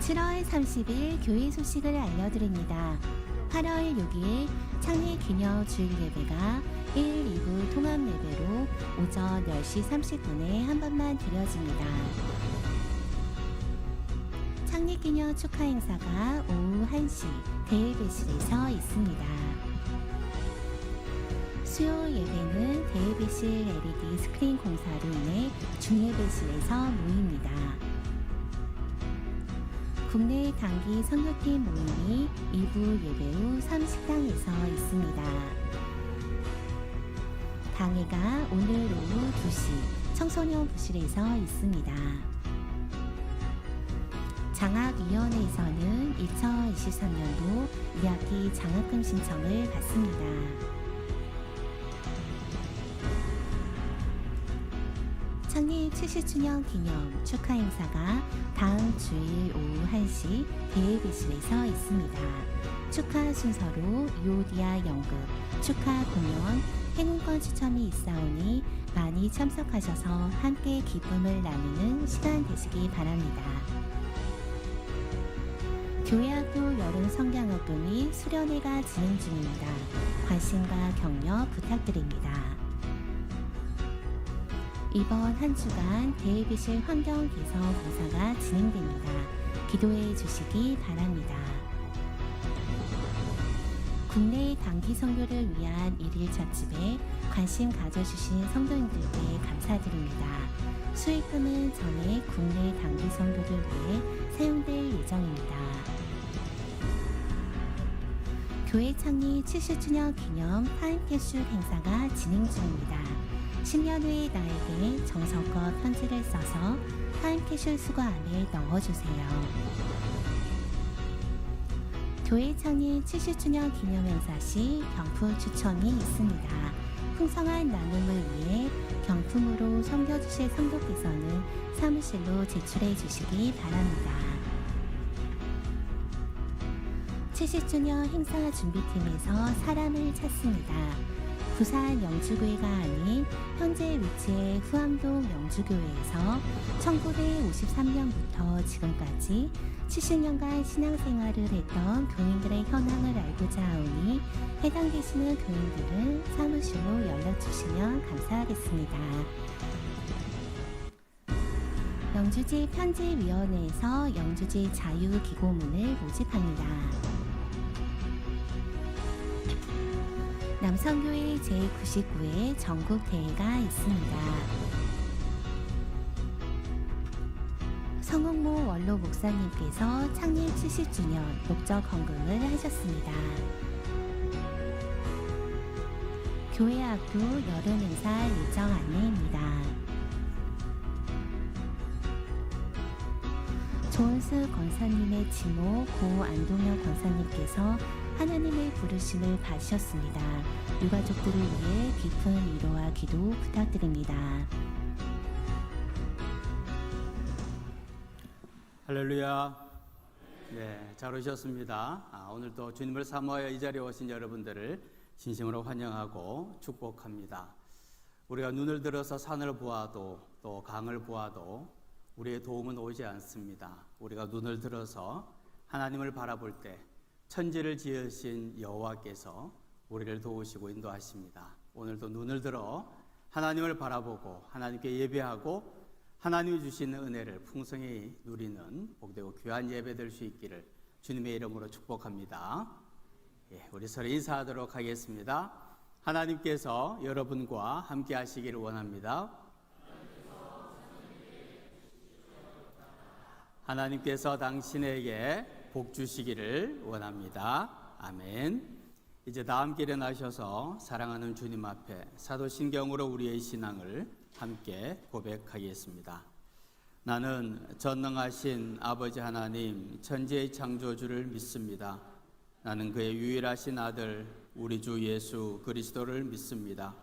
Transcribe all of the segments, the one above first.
7월 30일 교회 소식을 알려드립니다. 8월 6일 창립 기념 주일 예배가 1, 2부 통합 예배로 오전 10시 30분에 한 번만 드려집니다. 창립 기념 축하 행사가 오후 1시 대예배실에서 있습니다. 수요 예배는 대예배실 LED 스크린 공사로 인해 중예배실에서 모입니다. 국내 단기 선교팀 모임이 2부 예배 후 삼식당에서 있습니다. 당회가 오늘 오후 2시 청소년 부실에서 있습니다. 장학위원회에서는 2023년도 2학기 장학금 신청을 받습니다. 창립 70주년 기념 축하 행사가 다음 주일 오후 1시 대예배실에서 있습니다. 축하 순서로 유오디아 연극, 축하 공연, 행운권 추첨이 있사오니 많이 참석하셔서 함께 기쁨을 나누는 시간 되시기 바랍니다. 교회학교 여름 성경학교 및 수련회가 진행 중입니다. 관심과 격려 부탁드립니다. 이번 한 주간 대예배실 환경 개선 공사가 진행됩니다. 기도해 주시기 바랍니다. 국내 단기 선교를 위한 일일 찻집에 관심 가져주신 성도님들께 감사드립니다. 수익금은 전액 국내 단기 선교를 위해 사용될 예정입니다. 교회 창립 70주년 기념 타임캡슐 행사가 진행 중입니다. 10년 후의 나에게 정성껏 편지를 써서 타임캡슐 수거함에 넣어주세요. 교회 창립 70주년 기념 행사 시 경품 추첨이 있습니다. 풍성한 나눔을 위해 경품으로 섬겨주실 성도께서는 사무실로 제출해 주시기 바랍니다. 70주년 행사 준비팀에서 사람을 찾습니다. 부산 영주교회가 아닌 현재 위치의 후암동 영주교회에서 1953년부터 지금까지 70년간 신앙생활을 했던 교인들의 현황을 알고자 하오니 해당되시는 교인들은 사무실로 연락주시면 감사하겠습니다. 영주지 편지위원회에서 영주지 자유기고문을 모집합니다. 남성교회 제99회 전국대회가 있습니다. 성홍모 원로 목사님께서 창립 70주년 목적 헌금을 하셨습니다. 교회학교 여름 행사 일정 안내입니다. 조은수 권사님의 지모 고 안동현 권사님께서 하나님의 부르심을 받으셨습니다. 유가족들을 위해 깊은 위로와 기도 부탁드립니다. 할렐루야. 네, 잘 오셨습니다. 오늘도 주님을 사모하여 이 자리에 오신 여러분들을 진심으로 환영하고 축복합니다. 우리가 눈을 들어서 산을 보아도 또 강을 보아도 우리의 도움은 오지 않습니다. 우리가 눈을 들어서 하나님을 바라볼 때 천지를 지으신 여호와께서 우리를 도우시고 인도하십니다. 오늘도 눈을 들어 하나님을 바라보고 하나님께 예배하고 하나님이 주시는 은혜를 풍성히 누리는 복되고 귀한 예배 될 수 있기를 주님의 이름으로 축복합니다. 우리 서로 인사하도록 하겠습니다. 하나님께서 여러분과 함께 하시기를 원합니다. 하나님께서 당신에게 복 주시기를 원합니다. 아멘. 이제 다 함께 일어나셔서 사랑하는 주님 앞에 사도신경으로 우리의 신앙을 함께 고백하겠습니다. 나는 전능하신 아버지 하나님 천지의 창조주를 믿습니다. 나는 그의 유일하신 아들 우리 주 예수 그리스도를 믿습니다.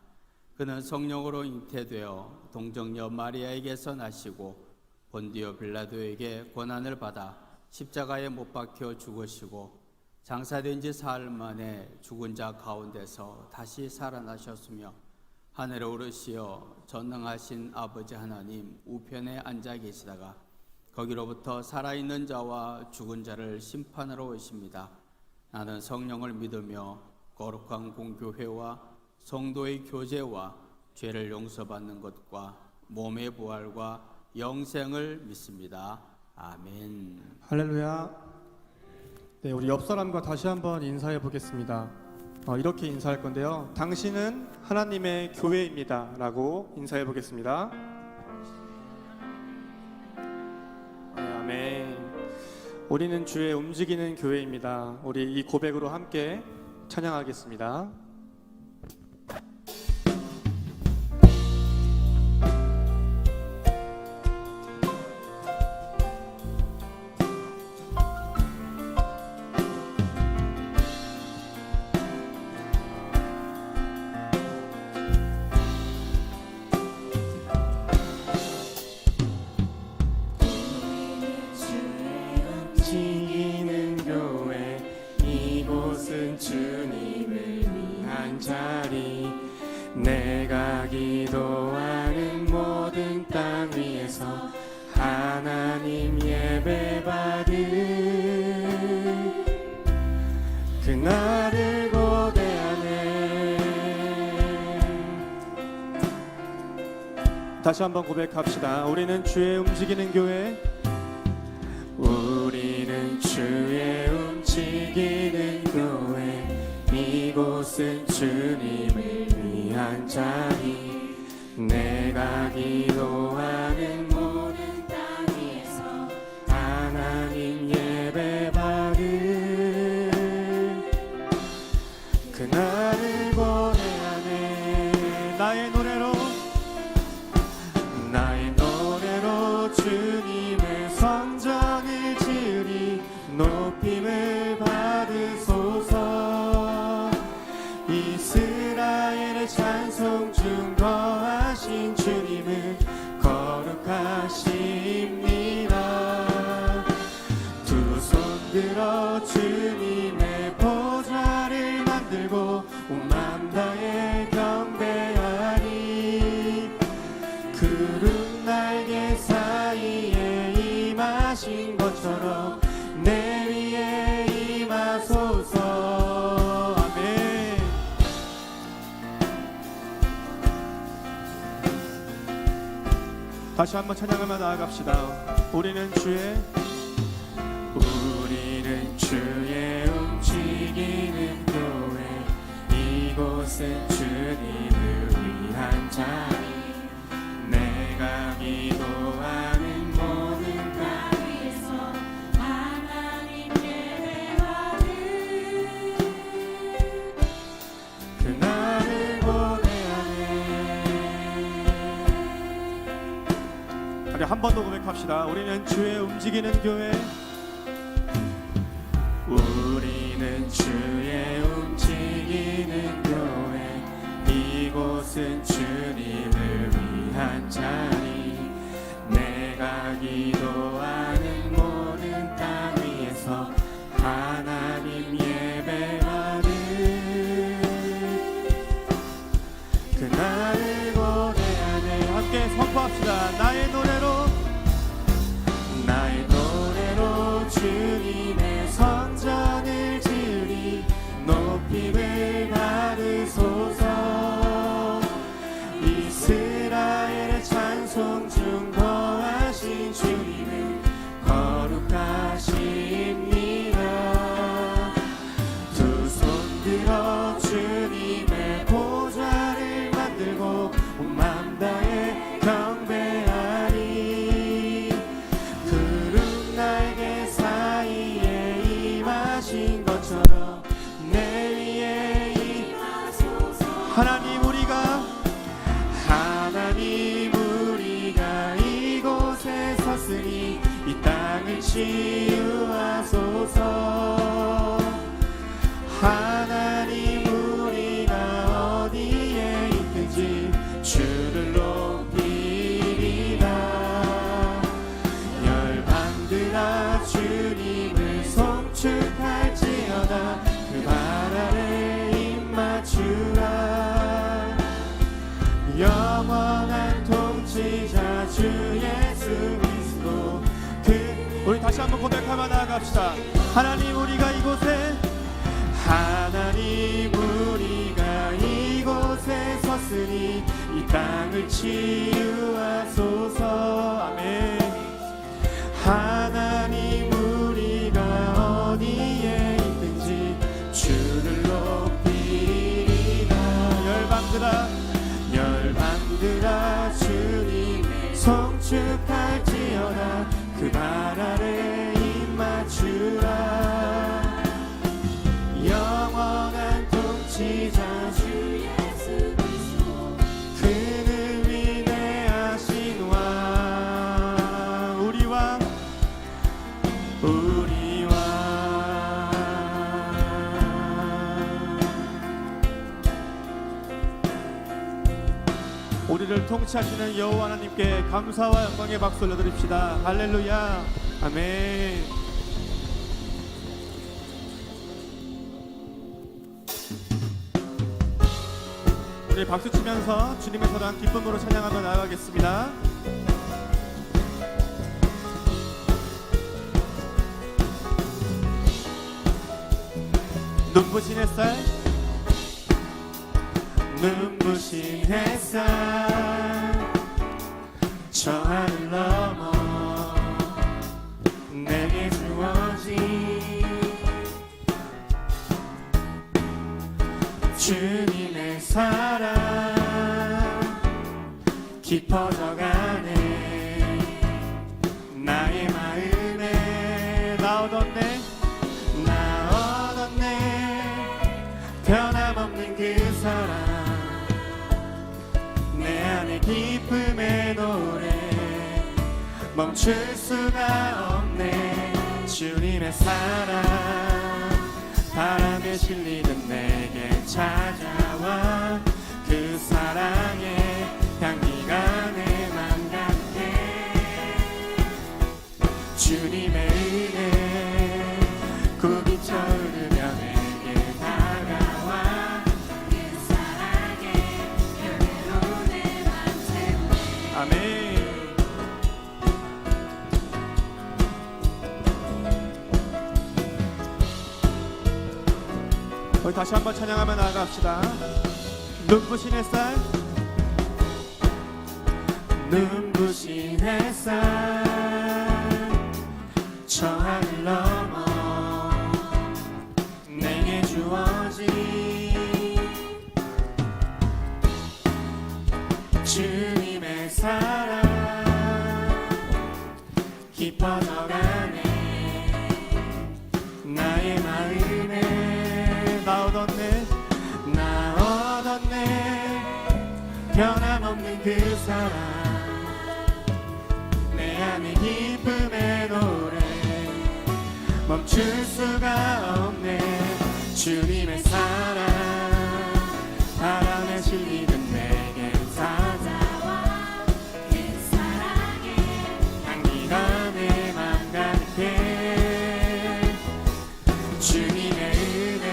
그는 성령으로 잉태되어 동정녀 마리아에게서 나시고 본디오 빌라도에게 고난을 받아 십자가에 못 박혀 죽으시고 장사된 지 사흘 만에 죽은 자 가운데서 다시 살아나셨으며 하늘에 오르시어 전능하신 아버지 하나님 우편에 앉아 계시다가 거기로부터 살아있는 자와 죽은 자를 심판하러 오십니다. 나는 성령을 믿으며 거룩한 공교회와 성도의 교제와 죄를 용서받는 것과 몸의 부활과 영생을 믿습니다. 아멘. 할렐루야. 네, 우리 옆 사람과 다시 한번 인사해 보겠습니다. 이렇게 인사할 건데요. 당신은 하나님의 교회입니다. 라고 인사해 보겠습니다. 네, 아멘. 우리는 주의 움직이는 교회입니다. 우리 이 고백으로 함께 찬양하겠습니다. 움직이는 교회, 이곳은 주님을 위한 자리. 내가 기도하는 모든 땅 위에서 하나님 예배받을 그날을 고대하네. 다시 한번 고백합시다. 우리는 주의 움직이는 교회, 우리는 주의 움직이는 교회, 이곳은 주님을 위한 자리. 내가 기도하는 모든 땅 위에서 하나님 예배받을 그날을 고대하네. 나의 노래로 주님의 성전을 지으리. 높임을 받으소서. 이스라엘의 찬송 중 거하신 주님은 거룩하십니다. 두 손 들어 주님의 보좌를 만들고 온 맘 다해 경배하리. 구름 날개 사이에 임하신 것처럼 내 위에 임하소서. 아멘. 다시 한번 찬양하며 나아갑시다. 우리는 주의 움직이는 교회, 이곳은 주님을 위한 자리. 내가 기도하는 모든 땅 위에서 하나님 예배받을 그날을 고대하네. 우리 한 번 더 고백합시다. 우리는 주의 움직이는 교회, 우리는 주의 움직이는 교회, 이곳은 주님을 위한 자리. 내가 기도하는 모든 땅 위에서 하나님 예배받을 그날을 고대하네. 함께 선포합시다. 나의 노래로 주님의 성전을 지으리. 높임을 받으소서. 이스라엘의 찬송 중 거하신 주님은 거룩하십니다. 두 손 들어 주님의 보좌를 만들고 온 맘 다해 경배하리. 구름 날개 사이에 임하신 것처럼 내 위에 임하소서. 하나님 우리가 이곳에 섰으니 이 땅을 치유하소서. 하나님 우리가 어디에 있든지 주를 높이리라. 열방들아 주님을 송축할지어다. 그 발 아래 입맞추라. 영원한 통치자 주 예수 그리스도, 그 고백하며 나아갑시다. 하나님 우리가 이곳에 하나님 우리가 이곳에 섰으니 이 땅을 치유하소서. 아멘. 하나님 우리가 어디에 있든지 주를 높이리라. 열방들아 주님 송축할지어다. 그 발 아래 입 맞추라. 영원한 통치자 주 예수 그리스도 그는 위대하신 왕 우리 왕 우리를 통치하시는 여호와 하나님께 감사와 영광의 박수 올려드립시다. 할렐루야. 아멘. 우리 박수 치면서 주님의 사랑 기쁨으로 찬양하며 나아가겠습니다. 눈부신 햇살 눈부신 햇살 저 하늘 넘어 내게 주어진 주님의 사랑 깊어져가네. 나의 마음에 나 얻었네 변함없는 그 사랑 내 안에 기쁨의 노래 멈출 수가 없네. 주님의 사랑 바람에 실리는 내게 찾아와 그 사랑의 향기가 내 맘 가득해. 주님의 은혜 굽이쳐 흐르며 내게 다가와 그 사랑의 열매로 내 맘 채우네. 아멘. 우리 다시 한번 찬양하며 나아갑시다. 눈부신 햇살 눈부신 햇살 저 하늘 넘어 내게 주어진 주님의 사랑 깊어져가네. 나의 마음에 나 얻었네 변함없는 그 사랑 내 안에 기쁨의 노래 멈출 수가 없네. 주님의 사랑 바람에 실리는 내게 찾아와 그 사랑의 향기가 내 맘 가득해. 주님의 은혜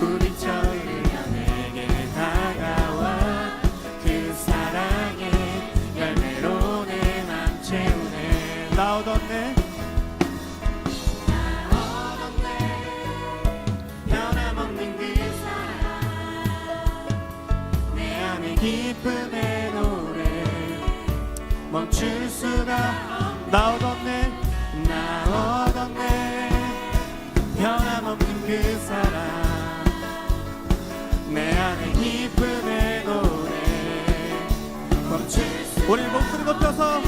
굽이쳐 흐르며 내게 다가와 그 사랑의 열매로 내 맘 채우네. 나 얻었네 변함없는 그 사랑 내 안에 기쁨의 노래 멈출 수가 나 얻었네 변함없는 그 사랑 내 안에 기쁨의 노래 멈출 수 우리 목소리 높여서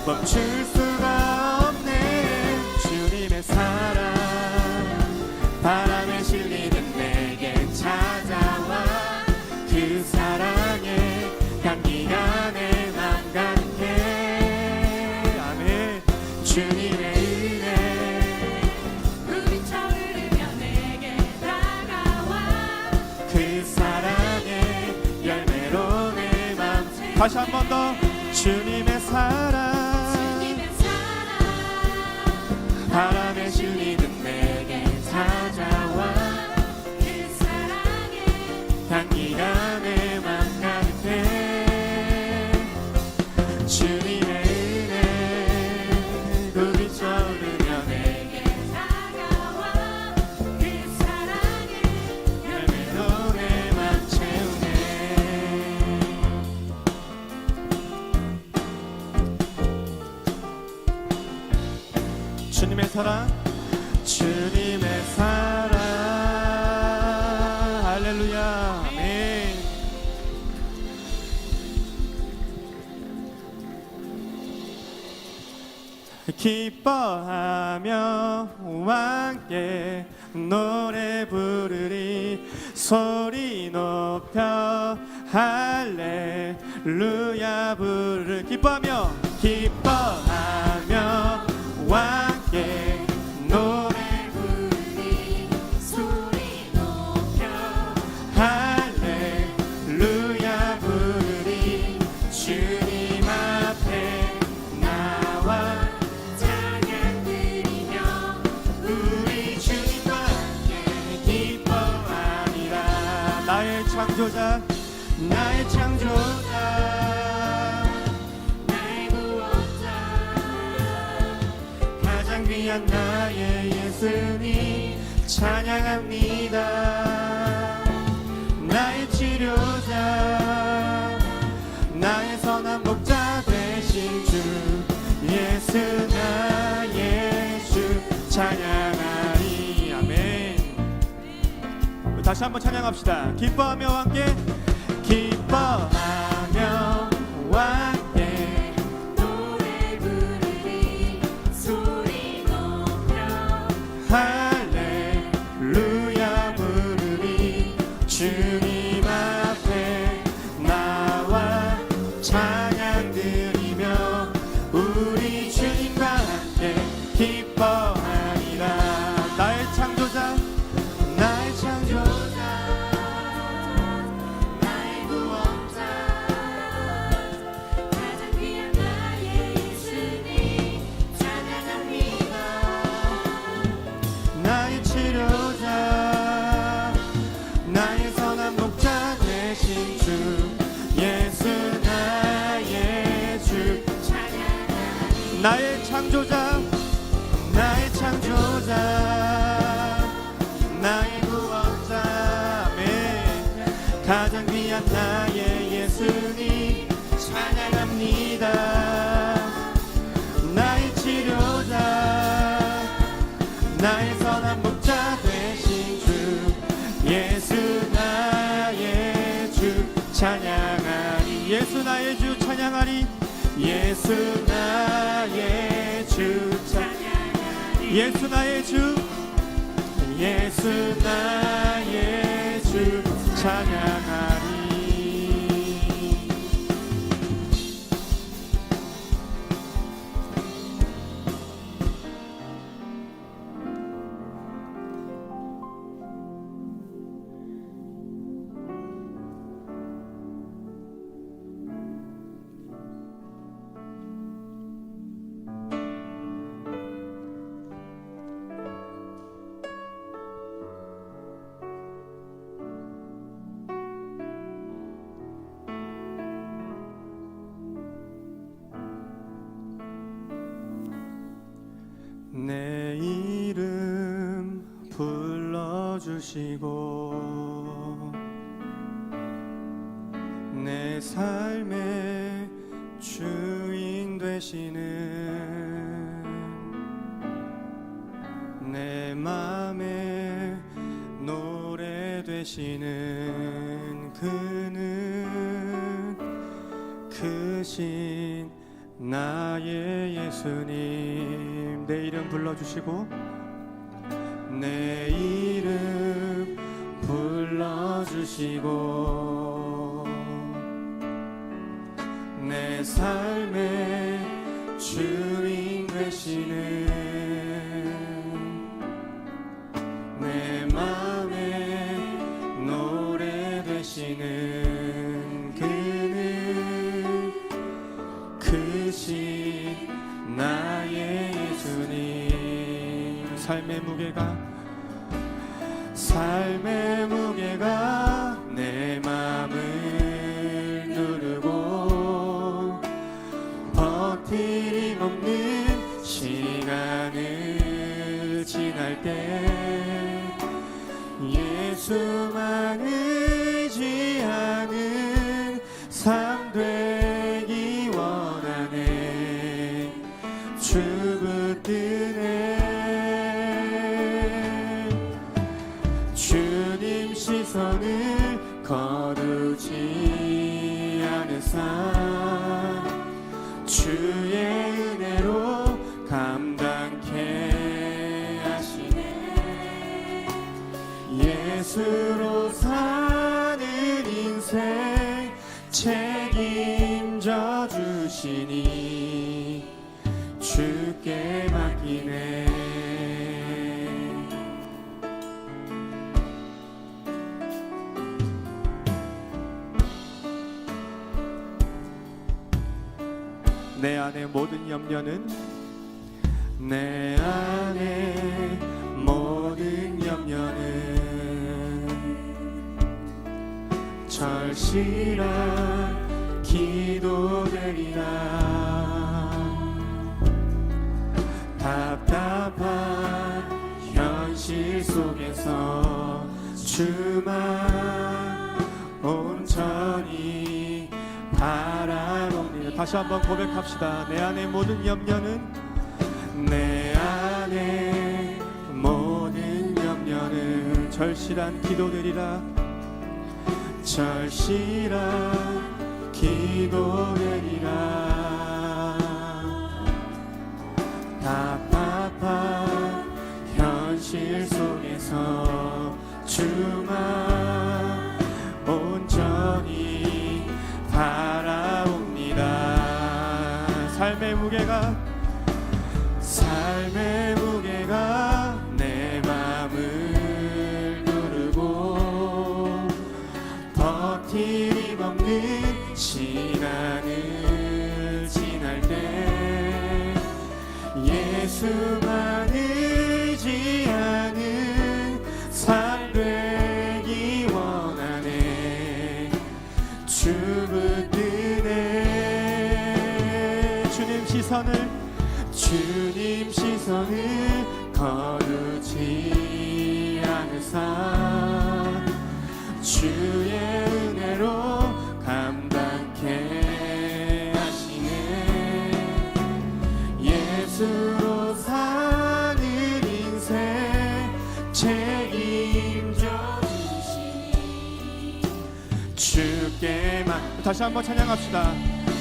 멈출 수가 없네. 주님의 사랑 바람에 실리는 내게 찾아와 그 사랑의 향기가 내 맘 가득해. 아멘. 주님의 은혜 굽이쳐 흐르며 내게 다가와 그 사랑의 열매로 내 맘 다시 한 번 더 주님의 사랑 바람에 실리는 내게 찾아와 그 사랑의 향기가 내 맘 가득해. 주님의 은혜 사랑, 주님의 사랑. 할렐루야. 아멘. 기뻐하며 함께 노래 부르리, 소리 높여 할렐루야 부르리. 기뻐하며 함께 노래 부르리, 소리 높여 할렐루야 부르리. 주님 앞에 나와 찬양 드리며 우리 주님과 함께 기뻐하리라. 나의 창조자, 나의 창조자, 나의 구원자, 가장 귀한 나의 예수님 찬양합니다. 나의 치료자, 나의 선한 목자 되신 주 예수, 나의 주 찬양하리. 아멘. 다시 한번 찬양합시다. 기뻐하며 함께, 기뻐하며 함께 노래 부르리, 소리 높여 할렐루야 부르리. 주님 앞에 나와 찬양 드리며 우리 주님과 함께 기뻐하리라. 나의 창조자, 나의 창조자, 나의 구원자, 가장 귀한 나의 예수님 찬양합니다. 나의 치료자, 나의 선한 목자 되신 주 예수, 나의 주 찬양하리. 나의 창조자, 나의 창조자, 나의 구원자. 아멘. 가장 귀한 나의 예수님 찬양합니다. 나의 치료자, 나의 선한 목자 되신 주 예수, 나의 주 찬양하리. 예수 나의 주 찬양하리. 예수 나의 주 찬양하리. 예수 나의 주, 예수 나의 주 찬양하리. 내 이름 불러주시고 내 삶의 주인 되시는 내 맘에 노래 되시는 그는 크신 나의 예수님. 내 이름 불러주시고 내 이름 불러주시고 내 삶의 주인 되시는 내 맘에 노래 되시는 그는 크신 나의 예수님. 삶의 무게가 내 맘을 누르고 버티림 없는 시간을 지날 때 예수만 의지하는 삶 되기 원하네. 주 붙드네 주님 시선을 거두지 않으사 주의 은혜로 감당케 하시네. 예수로 사는 인생 책임져 주시니 주께 맡기네. 내 안의 모든 염려는 내 안의 모든 염려는 절실한 기도되리라. 답답한 현실 속에서 주만 온전히 바라봅니다. 다시 한번 고백합시다. 내 안의 모든 염려는 내 안의 모든 염려는 절실한 기도되리라. 절실한 기도되리라. 답답한 현실 속에서 주만 온전히 바라옵니다. 삶의 무게가 내 맘을 누르고 버팀 없는 시간을 지날 때 예수만 의지하는 삶 되기 원하네. 주 붙드네. 주님 시선을 거두지 않으사 주의 은혜로 감당케 하시네. 예수로 사는 인생 책임져 주시니 주께 다시 한번 찬양합시다.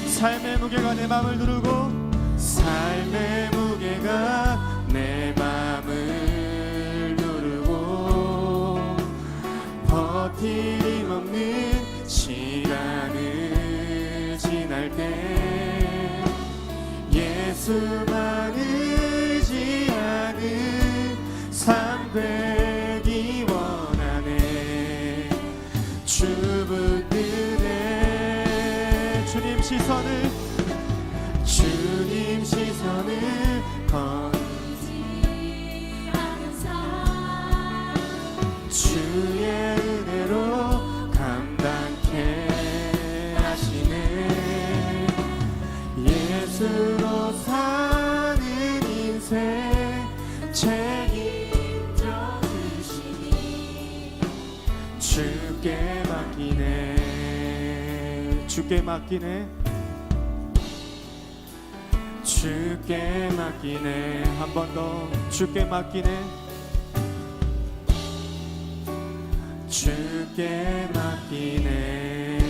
삶의 무게가 내 마음을 누르고 삶의 무게가 내 맘을 누르고 버팀 없는 시간을 지날 때 예수만 의지하는 삶 되기 원하네. 주 붙드네. 주님 시선을 거두지 않으사 주의 은혜로 감당케 하시네. 예수로 사는 인생 책임져 주시니 주께 맡기네. 주께 맡기네. 주께 맡기네. 한 번 더 주께 맡기네. 주께 맡기네.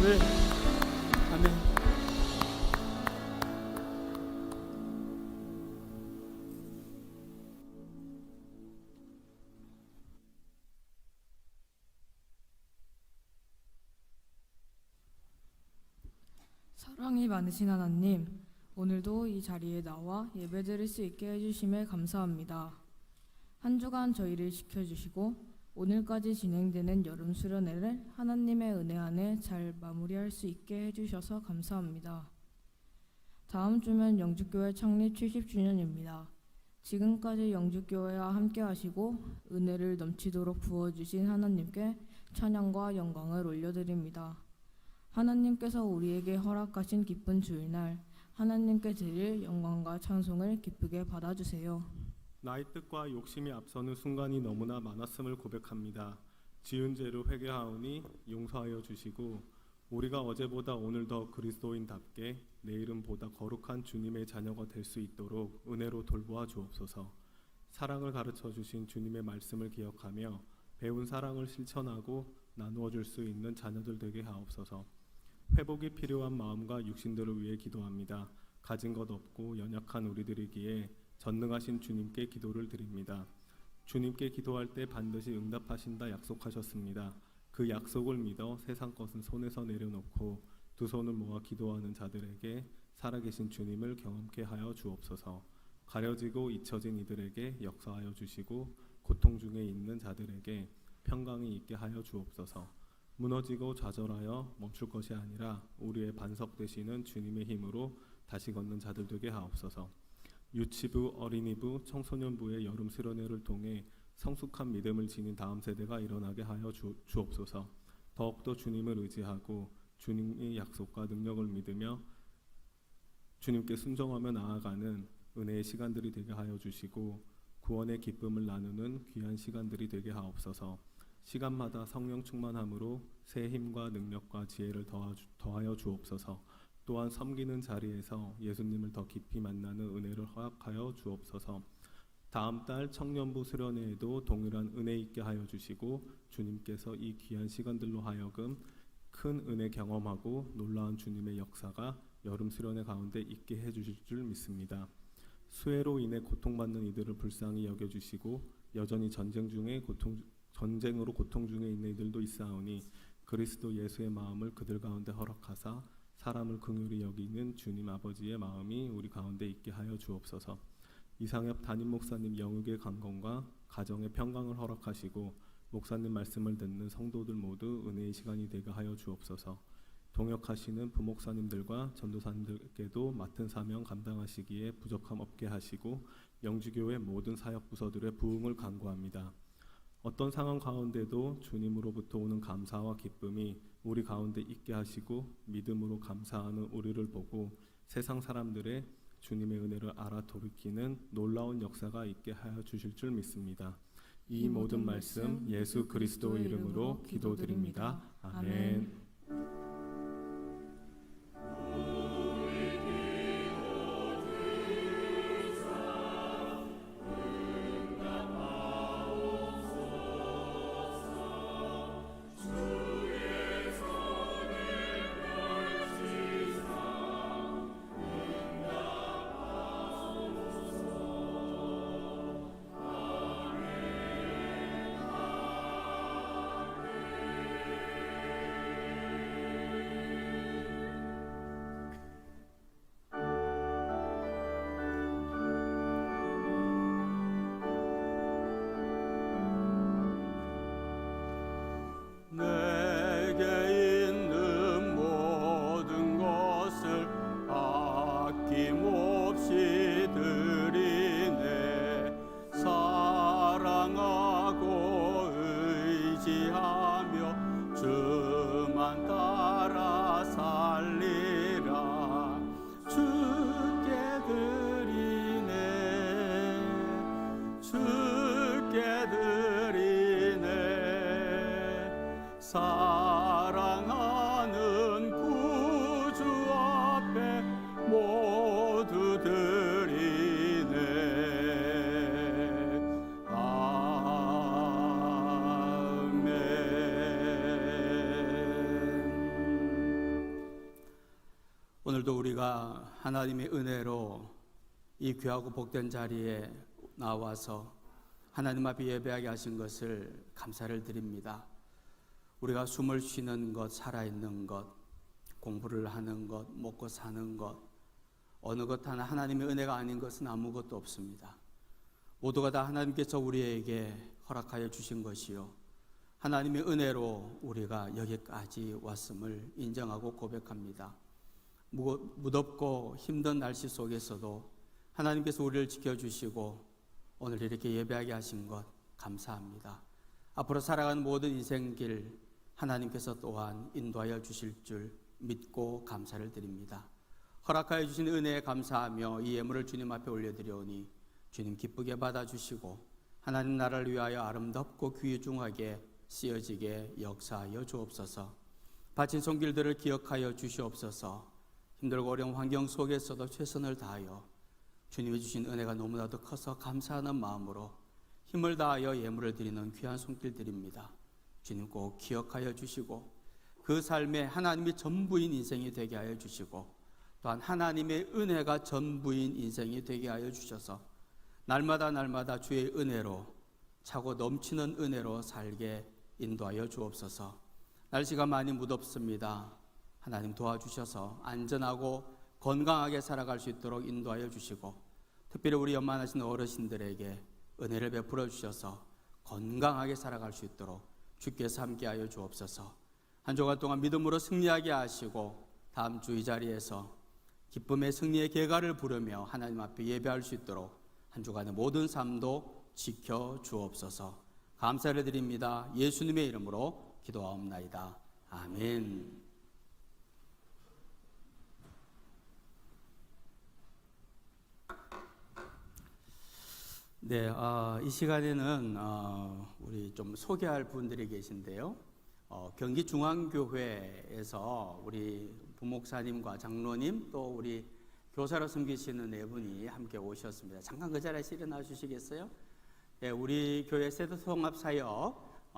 아멘. 아멘. 사랑이 많으신 하나님, 오늘도 이 자리에 나와 예배드릴 수 있게 해주심에 감사합니다. 한 주간 저희를 지켜주시고 오늘까지 진행되는 여름 수련회를 하나님의 은혜 안에 잘 마무리할 수 있게 해주셔서 감사합니다. 다음 주면 영주교회 창립 70주년입니다. 지금까지 영주교회와 함께 하시고 은혜를 넘치도록 부어주신 하나님께 찬양과 영광을 올려드립니다. 하나님께서 우리에게 허락하신 기쁜 주일날 하나님께 드릴 영광과 찬송을 기쁘게 받아주세요. 나의 뜻과 욕심이 앞서는 순간이 너무나 많았음을 고백합니다. 지은 죄를 회개하오니 용서하여 주시고 우리가 어제보다 오늘 더 그리스도인답게 내일은 보다 거룩한 주님의 자녀가 될 수 있도록 은혜로 돌보아 주옵소서. 사랑을 가르쳐 주신 주님의 말씀을 기억하며 배운 사랑을 실천하고 나누어 줄 수 있는 자녀들 되게 하옵소서. 회복이 필요한 마음과 육신들을 위해 기도합니다. 가진 것 없고 연약한 우리들이기에 전능하신 주님께 기도를 드립니다. 주님께 기도할 때 반드시 응답하신다 약속하셨습니다. 그 약속을 믿어 세상 것은 손에서 내려놓고 두 손을 모아 기도하는 자들에게 살아계신 주님을 경험케 하여 주옵소서. 가려지고 잊혀진 이들에게 역사하여 주시고 고통 중에 있는 자들에게 평강이 있게 하여 주옵소서. 무너지고 좌절하여 멈출 것이 아니라 우리의 반석 되시는 주님의 힘으로 다시 걷는 자들 되게 하옵소서. 유치부, 어린이부, 청소년부의 여름 수련회를 통해 성숙한 믿음을 지닌 다음 세대가 일어나게 하여 주옵소서. 더욱더 주님을 의지하고 주님의 약속과 능력을 믿으며 주님께 순종하며 나아가는 은혜의 시간들이 되게 하여 주시고 구원의 기쁨을 나누는 귀한 시간들이 되게 하옵소서. 시간마다 성령 충만함으로 새 힘과 능력과 지혜를 더하여 주옵소서. 또한 섬기는 자리에서 예수님을 더 깊이 만나는 은혜를 허락하여 주옵소서. 다음 달 청년부 수련회에도 동일한 은혜 있게 하여 주시고 주님께서 이 귀한 시간들로 하여금 큰 은혜 경험하고 놀라운 주님의 역사가 여름 수련회 가운데 있게 해주실 줄 믿습니다. 수해로 인해 고통받는 이들을 불쌍히 여겨주시고 여전히 전쟁으로 고통 중에 있는 이들도 있사오니 그리스도 예수의 마음을 그들 가운데 허락하사 사람을 긍휼히 여기는 주님 아버지의 마음이 우리 가운데 있게 하여 주옵소서. 이상엽 담임 목사님 영육의 강건과 가정의 평강을 허락하시고 목사님 말씀을 듣는 성도들 모두 은혜의 시간이 되게 하여 주옵소서. 동역하시는 부목사님들과 전도사님들께도 맡은 사명 감당하시기에 부족함 없게 하시고 영주교회 모든 사역 부서들의 부흥을 간구합니다. 어떤 상황 가운데도 주님으로부터 오는 감사와 기쁨이 우리 가운데 있게 하시고 믿음으로 감사하는 우리를 보고 세상 사람들의 주님의 은혜를 알아 돌이키는 놀라운 역사가 있게 하여 주실 줄 믿습니다. 이 모든 말씀 예수 그리스도 이름으로 기도드립니다. 아멘. 오늘도 우리가 하나님의 은혜로 이 귀하고 복된 자리에 나와서 하나님 앞에 예배하게 하신 것을 감사를 드립니다. 우리가 숨을 쉬는 것, 살아있는 것, 공부를 하는 것, 먹고 사는 것, 어느 것 하나 하나님의 은혜가 아닌 것은 아무것도 없습니다. 모두가 다 하나님께서 우리에게 허락하여 주신 것이요, 하나님의 은혜로 우리가 여기까지 왔음을 인정하고 고백합니다. 무덥고 힘든 날씨 속에서도 하나님께서 우리를 지켜주시고 오늘 이렇게 예배하게 하신 것 감사합니다. 앞으로 살아가는 모든 인생길 하나님께서 또한 인도하여 주실 줄 믿고 감사를 드립니다. 허락하여 주신 은혜에 감사하며 이 예물을 주님 앞에 올려드리오니 주님 기쁘게 받아주시고 하나님 나라를 위하여 아름답고 귀중하게 쓰여지게 역사하여 주옵소서. 바친 손길들을 기억하여 주시옵소서. 힘들고 어려운 환경 속에서도 최선을 다하여 주님이 주신 은혜가 너무나도 커서 감사하는 마음으로 힘을 다하여 예물을 드리는 귀한 손길들입니다. 주님 꼭 기억하여 주시고 그 삶에 하나님이 전부인 인생이 되게 하여 주시고 또한 하나님의 은혜가 전부인 인생이 되게 하여 주셔서 날마다 주의 은혜로 차고 넘치는 은혜로 살게 인도하여 주옵소서. 날씨가 많이 무덥습니다. 하나님 도와주셔서 안전하고 건강하게 살아갈 수 있도록 인도하여 주시고 특별히 우리 연만하신 어르신들에게 은혜를 베풀어 주셔서 건강하게 살아갈 수 있도록 주께서 함께하여 주옵소서. 한 주간 동안 믿음으로 승리하게 하시고 다음 주 이 자리에서 기쁨의 승리의 계가를 부르며 하나님 앞에 예배할 수 있도록 한 주간의 모든 삶도 지켜 주옵소서. 감사를 드립니다. 예수님의 이름으로 기도하옵나이다. 아멘. 네, 이 시간에는 우리 좀 소개할 분들이 계신데요. 경기 중앙교회에서 우리 부목사님과 장로님 또 우리 교사로 섬기시는 네 분이 함께 오셨습니다. 잠깐 그 자리에 일어나 주시겠어요? 네, 우리 교회 세대 통합 사역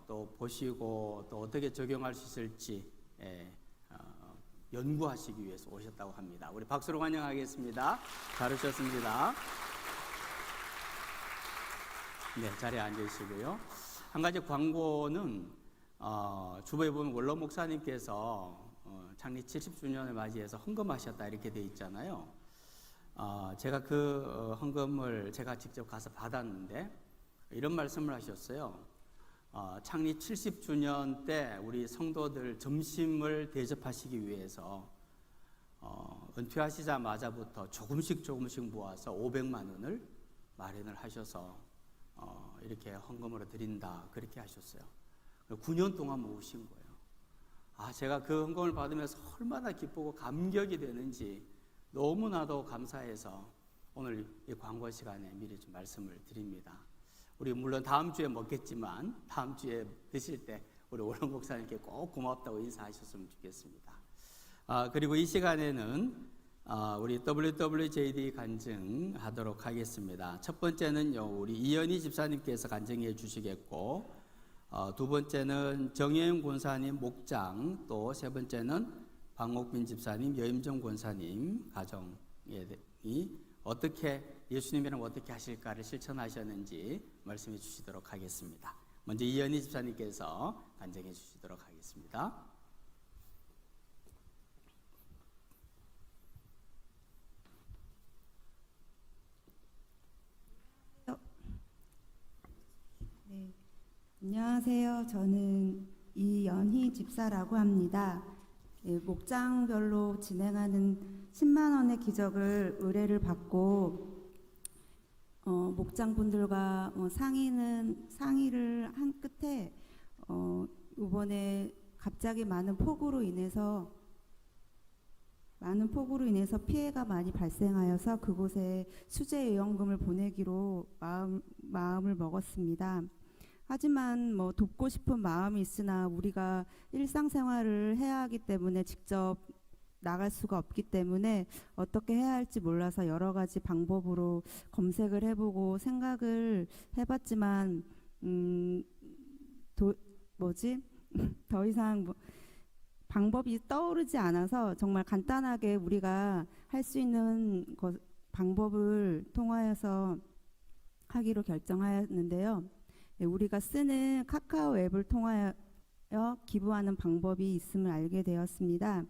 또 보시고 또 어떻게 적용할 수 있을지 연구하시기 위해서 오셨다고 합니다. 우리 박수로 환영하겠습니다. 잘 오셨습니다. 네, 자리에 앉으시고요. 한 가지 광고는 주보에 보면 원로 목사님께서 창립 70주년을 맞이해서 헌금하셨다 이렇게 돼 있잖아요. 제가 그 헌금을 제가 직접 가서 받았는데 이런 말씀을 하셨어요. 창립 70주년 때 우리 성도들 점심을 대접하시기 위해서 은퇴하시자마자부터 조금씩 모아서 500만 원을 마련을 하셔서 이렇게 헌금으로 드린다 그렇게 하셨어요. 9년 동안 모으신 거예요. 제가 그 헌금을 받으면서 얼마나 기쁘고 감격이 되는지 너무나도 감사해서 오늘 이 광고 시간에 미리 좀 말씀을 드립니다. 우리 물론 다음 주에 먹겠지만 다음 주에 드실 때 우리 원로 목사님께 꼭 고맙다고 인사하셨으면 좋겠습니다. 그리고 이 시간에는 우리 WWJD 간증하도록 하겠습니다. 첫 번째는 우리 이현희 집사님께서 간증해 주시겠고, 두 번째는 정혜영 권사님 목장, 또 세 번째는 박목빈 집사님, 여임정 권사님 가정이 어떻게 예수님이랑 어떻게 하실까를 실천하셨는지 말씀해 주시도록 하겠습니다. 먼저 이현희 집사님께서 간증해 주시도록 하겠습니다. 네, 안녕하세요. 저는 이연희 집사라고 합니다. 네, 목장별로 진행하는 10만 원의 기적을 의뢰를 받고 목장분들과 상의를 한 끝에 이번에 갑자기 많은 폭우로 인해서 피해가 많이 발생하여서 그곳에 수재 요양금을 보내기로 마음을 먹었습니다. 하지만 돕고 싶은 마음이 있으나 우리가 일상생활을 해야 하기 때문에 직접 나갈 수가 없기 때문에 어떻게 해야 할지 몰라서 여러 가지 방법으로 검색을 해보고 생각을 해봤지만 더 이상 방법이 떠오르지 않아서 정말 간단하게 우리가 할 수 있는 방법을 통하여서 하기로 결정하였는데요. 네, 우리가 쓰는 카카오 앱을 통하여 기부하는 방법이 있음을 알게 되었습니다.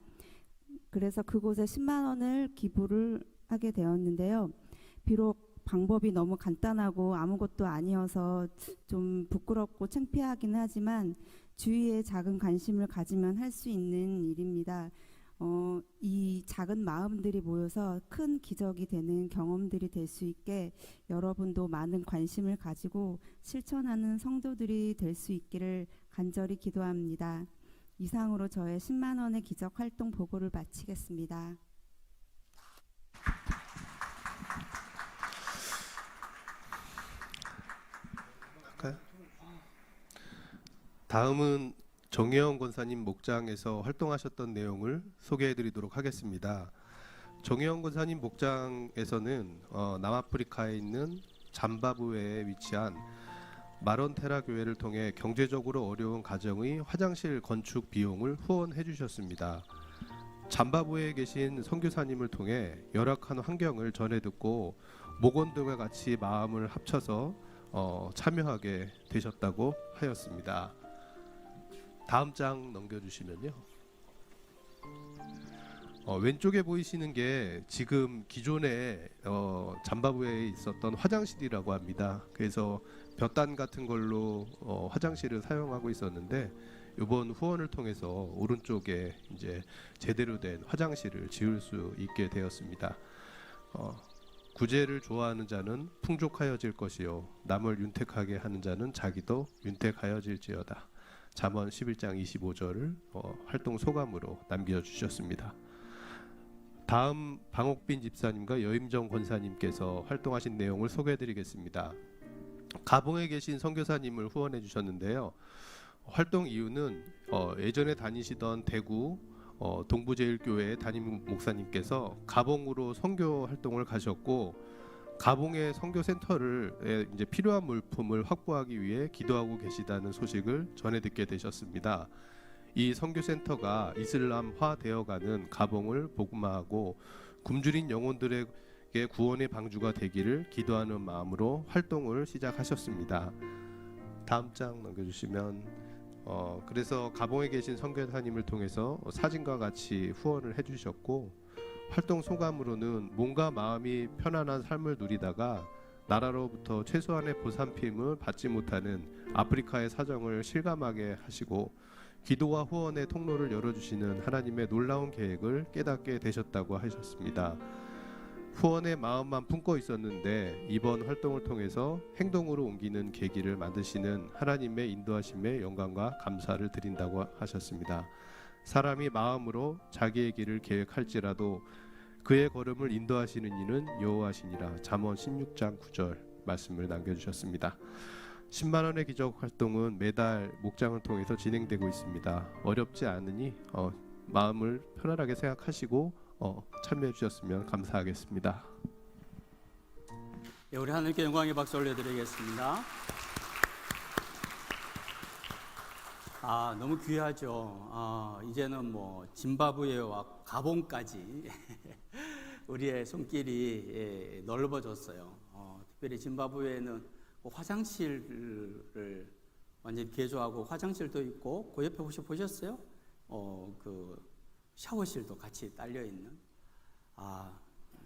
그래서 그곳에 10만 원을 기부를 하게 되었는데요. 비록 방법이 너무 간단하고 아무것도 아니어서 좀 부끄럽고 창피하긴 하지만 주위에 작은 관심을 가지면 할 수 있는 일입니다. 이 작은 마음들이 모여서 큰 기적이 되는 경험들이 될 수 있게 여러분도 많은 관심을 가지고 실천하는 성도들이 될 수 있기를 간절히 기도합니다. 이상으로 저의 10만 원의 기적 활동 보고를 마치겠습니다. 다음은 정혜원 권사님 목장에서 활동하셨던 내용을 소개해드리도록 하겠습니다. 정혜원 권사님 목장에서는 남아프리카에 있는 잠바부에 위치한 마론테라 교회를 통해 경제적으로 어려운 가정의 화장실 건축 비용을 후원해 주셨습니다. 잠바부에 계신 선교사님을 통해 열악한 환경을 전해 듣고 목원들과 같이 마음을 합쳐서 참여하게 되셨다고 하였습니다. 다음 장 넘겨주시면요. 왼쪽에 보이시는 게 지금 기존에 잠바부에 있었던 화장실이라고 합니다. 그래서 볕단 같은 걸로 화장실을 사용하고 있었는데 이번 후원을 통해서 오른쪽에 이제 제대로 된 화장실을 지을 수 있게 되었습니다. 구제를 좋아하는 자는 풍족하여질 것이요 남을 윤택하게 하는 자는 자기도 윤택하여질지어다. 잠언 11장 25절을 활동 소감으로 남겨주셨습니다. 다음 방옥빈 집사님과 여임정 권사님께서 활동하신 내용을 소개해드리겠습니다. 가봉에 계신 선교사님을 후원해 주셨는데요. 활동 이유는 예전에 다니시던 대구 동부제일교회 담임 목사님께서 가봉으로 선교 활동을 가셨고 가봉의 선교센터를 이제 필요한 물품을 확보하기 위해 기도하고 계시다는 소식을 전해 듣게 되셨습니다. 이 선교센터가 이슬람화되어가는 가봉을 복음화하고 굶주린 영혼들에게 구원의 방주가 되기를 기도하는 마음으로 활동을 시작하셨습니다. 다음 장 넘겨주시면 그래서 가봉에 계신 선교사님을 통해서 사진과 같이 후원을 해주셨고 활동 소감으로는 몸과 마음이 편안한 삶을 누리다가 나라로부터 최소한의 보살핌을 받지 못하는 아프리카의 사정을 실감하게 하시고 기도와 후원의 통로를 열어주시는 하나님의 놀라운 계획을 깨닫게 되셨다고 하셨습니다. 후원의 마음만 품고 있었는데 이번 활동을 통해서 행동으로 옮기는 계기를 만드시는 하나님의 인도하심에 영광과 감사를 드린다고 하셨습니다. 사람이 마음으로 자기의 길을 계획할지라도 그의 걸음을 인도하시는 이는 여호와시니라. 잠언 16장 9절 말씀을 남겨주셨습니다. 10만 원의 기적 활동은 매달 목장을 통해서 진행되고 있습니다. 어렵지 않으니 마음을 편안하게 생각하시고 참여해 주셨으면 감사하겠습니다. 예, 우리 하나님께 영광의 박수 올려드리겠습니다. 너무 귀하죠. 이제는 뭐 짐바브웨와 가봉까지 우리의 손길이 넓어졌어요. 특별히 짐바브웨는 화장실을 완전히 개조하고 화장실도 있고 그 옆에 혹시 보셨어요? 그 샤워실도 같이 딸려 있는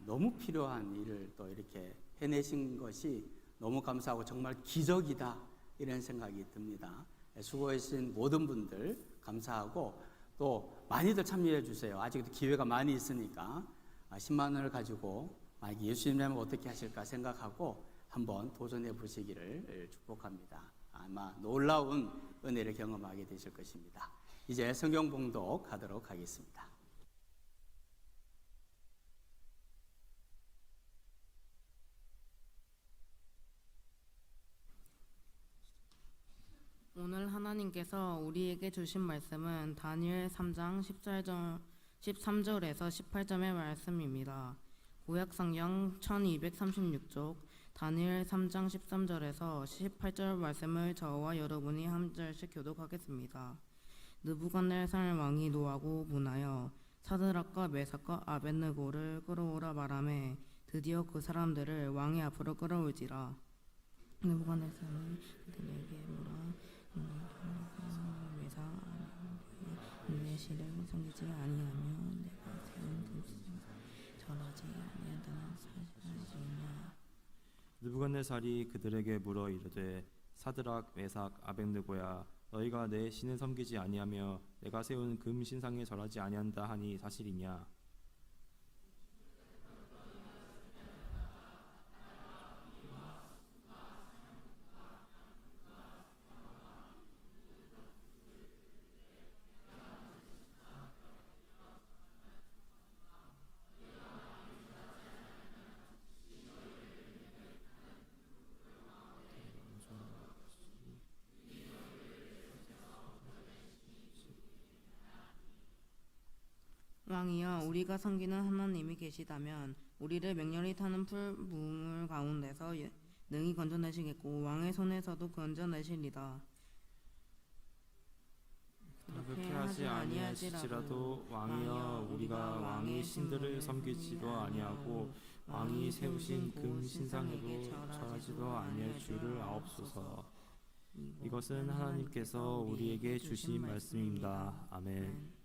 너무 필요한 일을 또 이렇게 해내신 것이 너무 감사하고 정말 기적이다 이런 생각이 듭니다. 수고하신 모든 분들 감사하고 또 많이들 참여해 주세요. 아직도 기회가 많이 있으니까 10만 원을 가지고 만약에 예수님이라면 어떻게 하실까 생각하고 한번 도전해 보시기를 축복합니다. 아마 놀라운 은혜를 경험하게 되실 것입니다. 이제 성경 봉독하도록 하겠습니다. 오늘 하나님께서 우리에게 주신 말씀은 다니엘 3장 13절에서 18절의 말씀입니다. 구약성경 1236쪽 다니엘 3장 13절에서 18절 말씀을 저와 여러분이 한 절씩 교독하겠습니다. 느부갓네살 왕이 노하고 분하여 사드락과 메삭과 아벳느고를 끌어오라 말하매 드디어 그 사람들을 왕의 앞으로 끌어올지라. 느부갓네살이 그들에게 물어 메삭 내 시를 섬기지 아니하며 내가 세운 금신을 절하지 아니한다는 사실을 알지니라. 느부갓네살이 그들에게 물어 이르되 사드락 메삭 아벳느고야 너희가 내 신을 섬기지 아니하며 내가 세운 금 신상에 절하지 아니한다 하니 사실이냐? 왕이여 우리가 섬기는 하나님이 계시다면 우리를 맹렬히 타는 풀물 가운데서 능히 건져내시겠고 왕의 손에서도 건져내시리다. 그렇게 하지 아니할지라도 왕이여 우리가 왕의 신들을 섬기지도 아니하고 왕이 세우신 금 신상에도 절하지도 아니할 줄을 아옵소서. 이것은 하나님께서 우리에게 주신 말씀입니다. 아멘.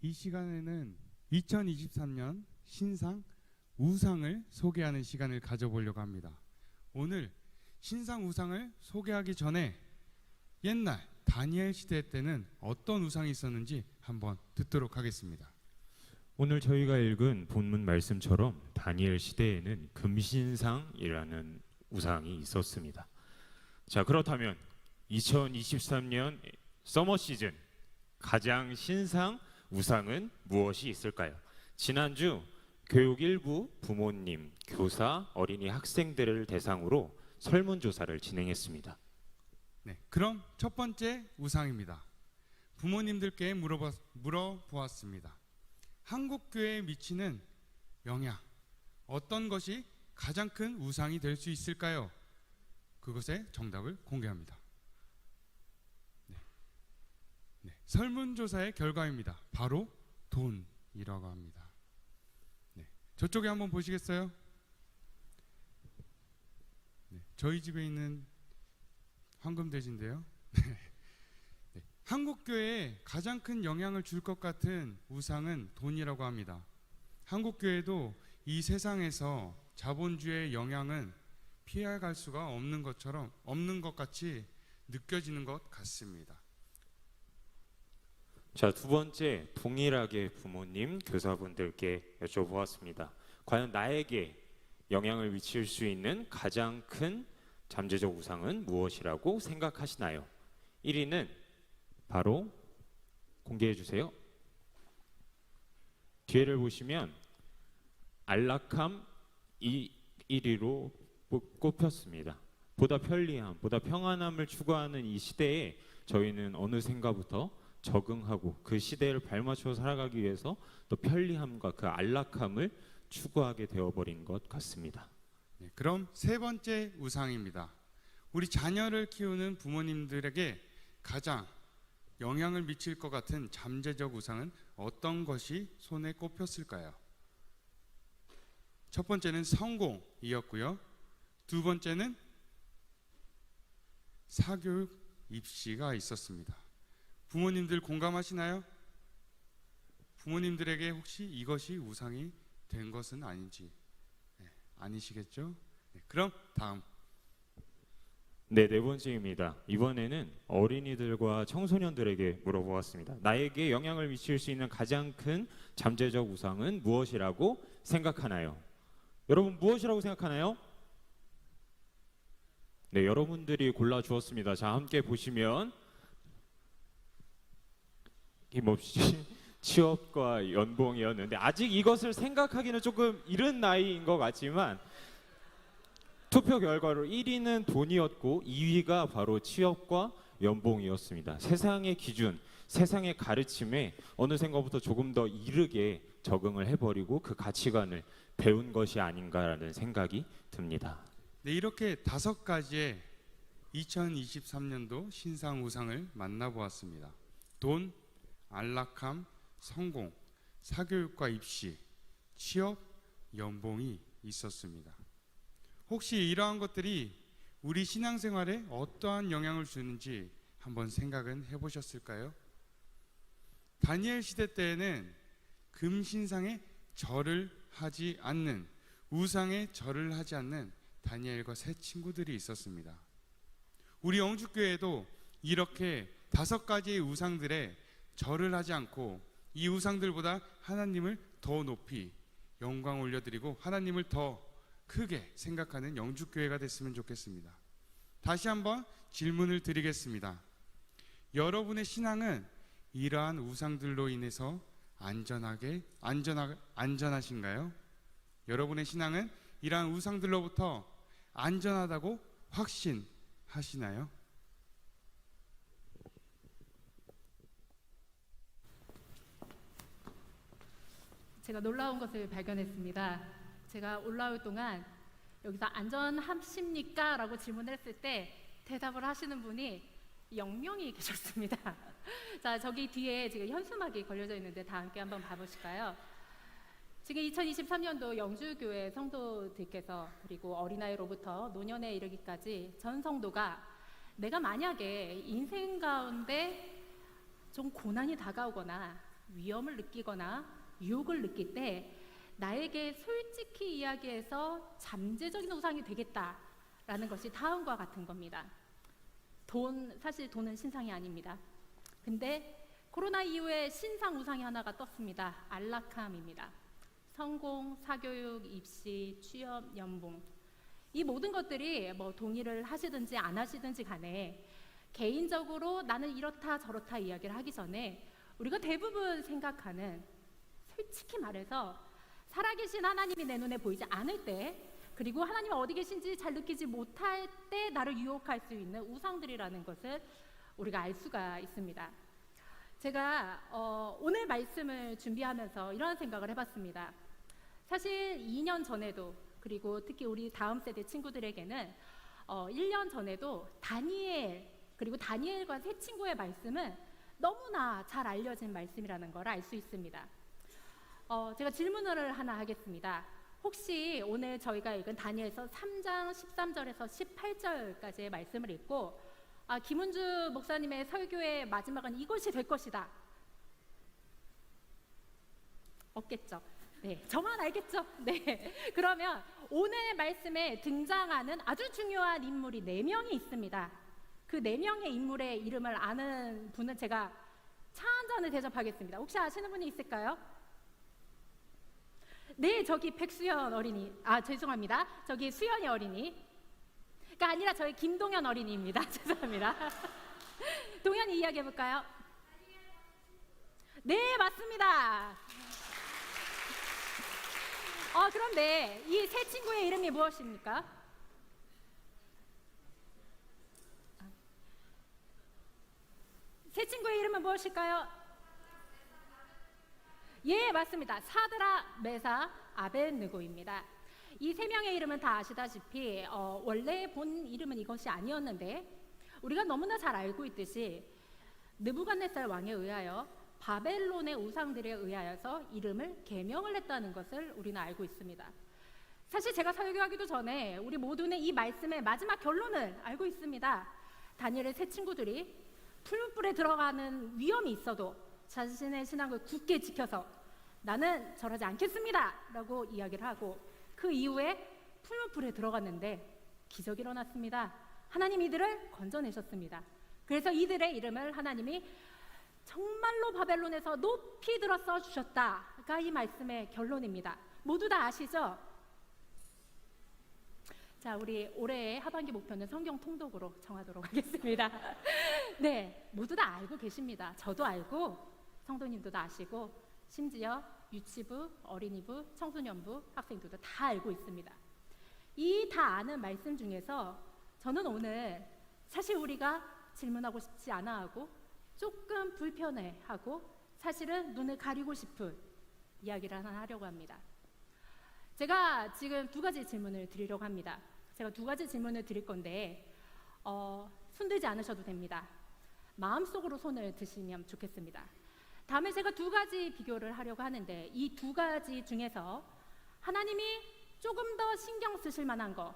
이 시간에는 2023년 신상 우상을 소개하는 시간을 가져보려고 합니다. 오늘 신상 우상을 소개하기 전에 옛날 다니엘 시대 때는 어떤 우상이 있었는지 한번 듣도록 하겠습니다. 오늘 저희가 읽은 본문 말씀처럼 다니엘 시대에는 금신상이라는 우상이 있었습니다. 자, 그렇다면 2023년 서머 시즌 가장 신상 우상은 무엇이 있을까요? 지난주 교육 일부 부모님, 교사, 어린이 학생들을 대상으로 설문조사를 진행했습니다. 네, 그럼 첫 번째 우상입니다. 부모님들께 물어보았습니다. 한국 교회에 미치는 영향, 어떤 것이 가장 큰 우상이 될 수 있을까요? 그것의 정답을 공개합니다. 네, 설문조사의 결과입니다. 바로 돈이라고 합니다. 네, 저쪽에 한번 보시겠어요? 네, 저희 집에 있는 황금돼지인데요. 네, 한국 교회에 가장 큰 영향을 줄 것 같은 우상은 돈이라고 합니다. 한국 교회도 이 세상에서 자본주의의 영향은 피해갈 수가 없는 것 같이 느껴지는 것 같습니다. 자, 두 번째, 동일하게 부모님, 교사분들께 여쭤보았습니다. 과연 나에게 영향을 미칠 수 있는 가장 큰 잠재적 우상은 무엇이라고 생각하시나요? 1위는 바로 공개해 주세요. 뒤에를 보시면 안락함 1위로 꼽혔습니다. 보다 편리함, 보다 평안함을 추구하는 이 시대에 저희는 어느샌가부터 적응하고 그 시대를 발맞춰 살아가기 위해서 또 편리함과 그 안락함을 추구하게 되어버린 것 같습니다. 네, 그럼 세 번째 우상입니다. 우리 자녀를 키우는 부모님들에게 가장 영향을 미칠 것 같은 잠재적 우상은 어떤 것이 손에 꼽혔을까요? 첫 번째는 성공이었고요. 두 번째는 사교육 입시가 있었습니다. 부모님들 공감하시나요? 부모님들에게 혹시 이것이 우상이 된 것은 아닌지 아니시겠죠? 네, 그럼 다음. 네, 네 번째입니다. 이번에는 어린이들과 청소년들에게 물어보았습니다. 나에게 영향을 미칠 수 있는 가장 큰 잠재적 우상은 무엇이라고 생각하나요? 여러분 무엇이라고 생각하나요? 네, 여러분들이 골라주었습니다. 자, 함께 보시면 힘없이 취업과 연봉이었는데 아직 이것을 생각하기는 조금 이른 나이인 것 같지만 투표 결과로 1위는 돈이었고 2위가 바로 취업과 연봉이었습니다. 세상의 기준, 세상의 가르침에 어느샌가부터 조금 더 이르게 적응을 해버리고 그 가치관을 배운 것이 아닌가라는 생각이 듭니다. 네, 이렇게 5가지의 2023년도 신상 우상을 만나보았습니다. 돈, 안락함, 성공, 사교육과 입시, 취업, 연봉이 있었습니다. 혹시 이러한 것들이 우리 신앙생활에 어떠한 영향을 주는지 한번 생각은 해보셨을까요? 다니엘 시대 때에는 금신상에 절을 하지 않는, 우상에 절을 하지 않는 다니엘과 세 친구들이 있었습니다. 우리 영주교회도 이렇게 5가지의 우상들에 절을 하지 않고 이 우상들보다 하나님을 더 높이 영광 올려드리고 하나님을 더 크게 생각하는 영주교회가 됐으면 좋겠습니다. 다시 한번 질문을 드리겠습니다. 여러분의 신앙은 이러한 우상들로 인해서 안전하신가요? 여러분의 신앙은 이러한 우상들로부터 안전하다고 확신하시나요? 제가 놀라운 것을 발견했습니다. 제가 올라올 동안 여기서 안전하십니까? 라고 질문했을 때 대답을 하시는 분이 0명이 계셨습니다. 자, 저기 뒤에 지금 현수막이 걸려져 있는데 다 함께 한번 봐보실까요? 지금 2023년도 영주교회 성도들께서 그리고 어린아이로부터 노년에 이르기까지 전 성도가 내가 만약에 인생 가운데 좀 고난이 다가오거나 위험을 느끼거나 유혹을 느낄 때 나에게 솔직히 이야기해서 잠재적인 우상이 되겠다라는 것이 다음과 같은 겁니다. 사실 돈은 신상이 아닙니다. 근데 코로나 이후에 신상 우상이 하나가 떴습니다. 안락함입니다. 성공, 사교육, 입시, 취업, 연봉, 이 모든 것들이 뭐 동의를 하시든지 안 하시든지 간에 개인적으로 나는 이렇다 저렇다 이야기를 하기 전에 우리가 대부분 생각하는, 솔직히 말해서 살아계신 하나님이 내 눈에 보이지 않을 때, 그리고 하나님이 어디 계신지 잘 느끼지 못할 때 나를 유혹할 수 있는 우상들이라는 것을 우리가 알 수가 있습니다. 제가 오늘 말씀을 준비하면서 이런 생각을 해봤습니다. 사실 2년 전에도, 그리고 특히 우리 다음 세대 친구들에게는 1년 전에도 다니엘, 그리고 다니엘과 세 친구의 말씀은 너무나 잘 알려진 말씀이라는 걸 알 수 있습니다. 제가 질문을 하나 하겠습니다. 혹시 오늘 저희가 읽은 다니엘서 3장 13절에서 18절까지의 말씀을 읽고 김은주 목사님의 설교의 마지막은 이것이 될 것이다, 없겠죠? 네, 저만 알겠죠? 네, 그러면 오늘 말씀에 등장하는 아주 중요한 인물이 4명이 있습니다. 그 4명의 인물의 이름을 아는 분은 제가 차 한 잔을 대접하겠습니다. 혹시 아시는 분이 있을까요? 네, 저기 백수연 어린이, 죄송합니다. 저기 수연이 어린이가 아니라 저희 김동현 어린이입니다. 죄송합니다. 동현이 이야기해볼까요? 네, 맞습니다. 그런데 이 세 친구의 이름이 무엇입니까? 세 친구의 이름은 무엇일까요? 예, 맞습니다. 사드락, 메삭, 아벳느고입니다. 이 3명의 이름은 다 아시다시피 원래 본 이름은 이것이 아니었는데, 우리가 너무나 잘 알고 있듯이 느부갓네살 왕에 의하여 바벨론의 우상들에 의하여서 이름을 개명을 했다는 것을 우리는 알고 있습니다. 사실 제가 설교하기도 전에 우리 모두는 이 말씀의 마지막 결론을 알고 있습니다. 다니엘의 세 친구들이 풀무불에 들어가는 위험이 있어도 자신의 신앙을 굳게 지켜서 나는 절하지 않겠습니다 라고 이야기를 하고, 그 이후에 풀무불에 들어갔는데 기적이 일어났습니다. 하나님 이들을 건져내셨습니다. 그래서 이들의 이름을 하나님이 정말로 바벨론에서 높이 들어 써주셨다가 이 말씀의 결론입니다. 모두 다 아시죠? 자, 우리 올해의 하반기 목표는 성경 통독으로 정하도록 하겠습니다. 네, 모두 다 알고 계십니다. 저도 알고, 성도님도 다 아시고, 심지어 유치부, 어린이부, 청소년부 학생들도 다 알고 있습니다. 이 다 아는 말씀 중에서 저는 오늘 사실 우리가 질문하고 싶지 않아 하고 조금 불편해하고 사실은 눈을 가리고 싶은 이야기를 하나 하려고 합니다. 제가 지금 2가지 질문을 드리려고 합니다. 제가 2가지 질문을 드릴 건데 손 들지 않으셔도 됩니다. 마음속으로 손을 드시면 좋겠습니다. 다음에 제가 2가지 비교를 하려고 하는데, 이 2가지 중에서 하나님이 조금 더 신경 쓰실 만한 거,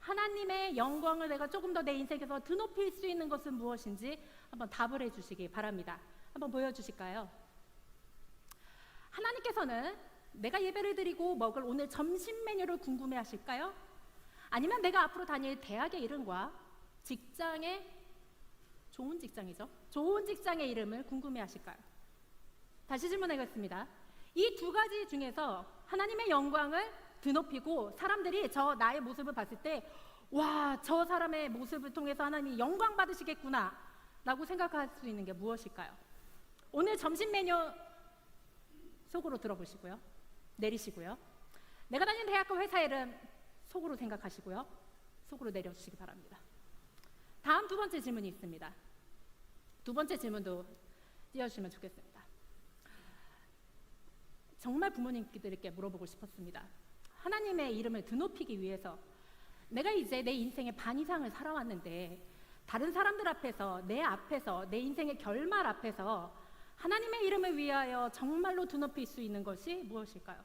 하나님의 영광을 내가 조금 더 내 인생에서 드높일 수 있는 것은 무엇인지 한번 답을 해주시기 바랍니다. 한번 보여주실까요? 하나님께서는 내가 예배를 드리고 먹을 오늘 점심 메뉴를 궁금해 하실까요? 아니면 내가 앞으로 다닐 대학의 이름과 직장의, 좋은 직장이죠, 좋은 직장의 이름을 궁금해 하실까요? 다시 질문하겠습니다. 이 2가지 중에서 하나님의 영광을 드높이고 사람들이 나의 모습을 봤을 때 와, 저 사람의 모습을 통해서 하나님이 영광 받으시겠구나 라고 생각할 수 있는 게 무엇일까요? 오늘 점심 메뉴 속으로 들어보시고요, 내리시고요. 내가 다니는 대학과 회사 이름 속으로 생각하시고요, 속으로 내려주시기 바랍니다. 다음 2번째 질문이 있습니다. 2번째 질문도 띄워주시면 좋겠습니다. 정말 부모님들께 물어보고 싶었습니다. 하나님의 이름을 드높이기 위해서 내가 이제 내 인생의 반 이상을 살아왔는데 다른 사람들 앞에서, 내 앞에서, 내 인생의 결말 앞에서 하나님의 이름을 위하여 정말로 드높일 수 있는 것이 무엇일까요?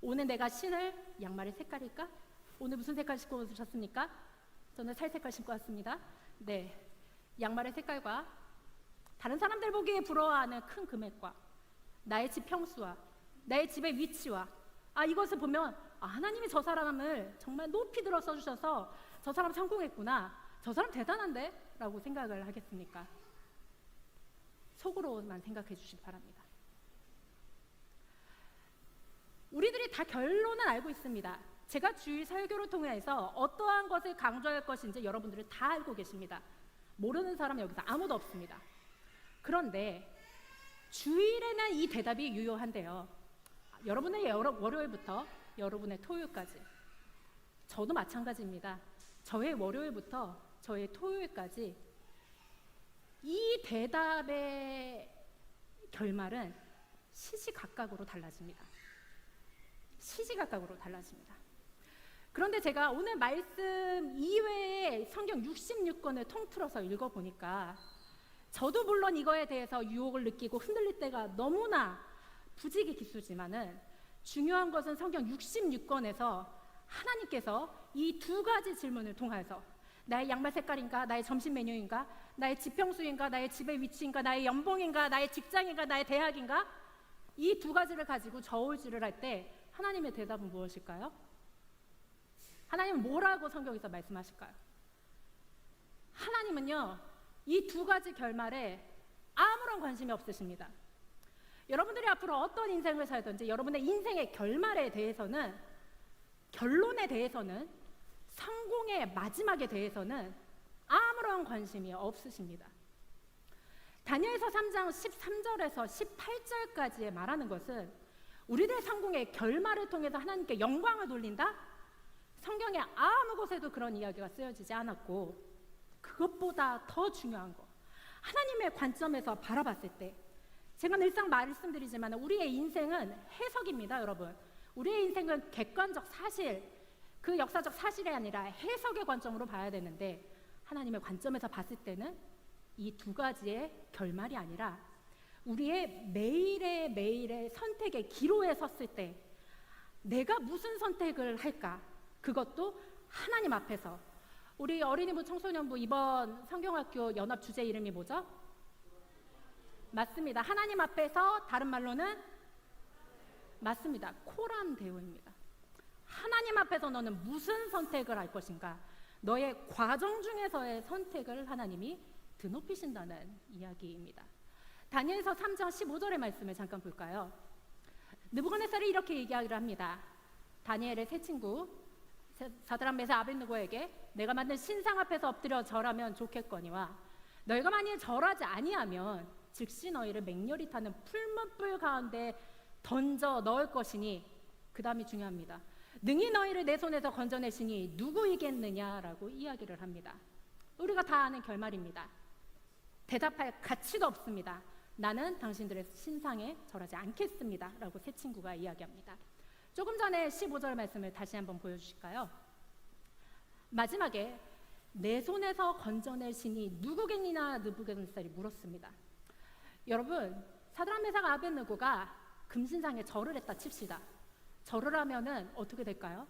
오늘 내가 신을 양말의 색깔일까? 오늘 무슨 색깔 신고 오셨습니까? 저는 살색깔 신고 왔습니다. 네, 양말의 색깔과 다른 사람들 보기에 부러워하는 큰 금액과 나의 집 평수와 나의 집의 위치와 이것을 보면 하나님이 저 사람을 정말 높이 들어 써주셔서 저 사람 성공했구나, 저 사람 대단한데? 라고 생각을 하겠습니까? 속으로만 생각해 주시기 바랍니다. 우리들이 다 결론은 알고 있습니다. 제가 주일 설교를 통해서 어떠한 것을 강조할 것인지 여러분들은 다 알고 계십니다. 모르는 사람은 여기서 아무도 없습니다. 그런데 주일에는 이 대답이 유효한데요. 여러분의 월요일부터 여러분의 토요일까지, 저도 마찬가지입니다. 저의 월요일부터 저의 토요일까지 이 대답의 결말은 시시각각으로 달라집니다. 시시각각으로 달라집니다. 그런데 제가 오늘 말씀 이외에 성경 66권을 통틀어서 읽어보니까 저도 물론 이거에 대해서 유혹을 느끼고 흔들릴 때가 너무나 부지기수지만은 중요한 것은 성경 66권에서 하나님께서 이 두 가지 질문을 통해서 나의 양말 색깔인가, 나의 점심 메뉴인가, 나의 지평수인가, 나의 집의 위치인가, 나의 연봉인가, 나의 직장인가, 나의 대학인가, 이 두 가지를 가지고 저울질을 할 때 하나님의 대답은 무엇일까요? 하나님은 뭐라고 성경에서 말씀하실까요? 하나님은요, 이 두 가지 결말에 아무런 관심이 없으십니다. 여러분들이 앞으로 어떤 인생을 살든지 여러분의 인생의 결말에 대해서는, 결론에 대해서는, 성공의 마지막에 대해서는 아무런 관심이 없으십니다. 다니엘서 3장 13절에서 18절까지에 말하는 것은 우리들의 성공의 결말을 통해서 하나님께 영광을 돌린다? 성경에 아무 곳에도 그런 이야기가 쓰여지지 않았고, 그것보다 더 중요한 거, 하나님의 관점에서 바라봤을 때, 제가 늘상 말씀드리지만 우리의 인생은 해석입니다. 여러분, 우리의 인생은 객관적 사실, 그 역사적 사실이 아니라 해석의 관점으로 봐야 되는데, 하나님의 관점에서 봤을 때는 이 두 가지의 결말이 아니라 우리의 매일의 선택의 기로에 섰을 때 내가 무슨 선택을 할까, 그것도 하나님 앞에서. 우리 어린이부 청소년부 이번 성경학교 연합 주제 이름이 뭐죠? 맞습니다. 하나님 앞에서, 다른 말로는 맞습니다. 코람데오입니다. 하나님 앞에서 너는 무슨 선택을 할 것인가, 너의 과정 중에서의 선택을 하나님이 드높이신다는 이야기입니다. 다니엘서 3장 15절의 말씀을 잠깐 볼까요? 느부갓네살이 이렇게 얘기하기를 합니다. 다니엘의 세 친구 사드락 메삭 아벳느고에게 내가 만든 신상 앞에서 엎드려 절하면 좋겠거니와 너희가 만일 절하지 아니하면 즉시 너희를 맹렬히 타는 풀무불 가운데 던져 넣을 것이니, 그 다음이 중요합니다. 능히 너희를 내 손에서 건져내시니 누구이겠느냐라고 이야기를 합니다. 우리가 다 아는 결말입니다. 대답할 가치도 없습니다. 나는 당신들의 신상에 절하지 않겠습니다 라고 세 친구가 이야기합니다. 조금 전에 15절 말씀을 다시 한번 보여주실까요? 마지막에 내 손에서 건져낼 신이 누구겠느냐 느부갓네살이 물었습니다. 여러분, 사드락 메삭 아벳느고가 금신상에 절을 했다 칩시다. 절을 하면은 어떻게 될까요?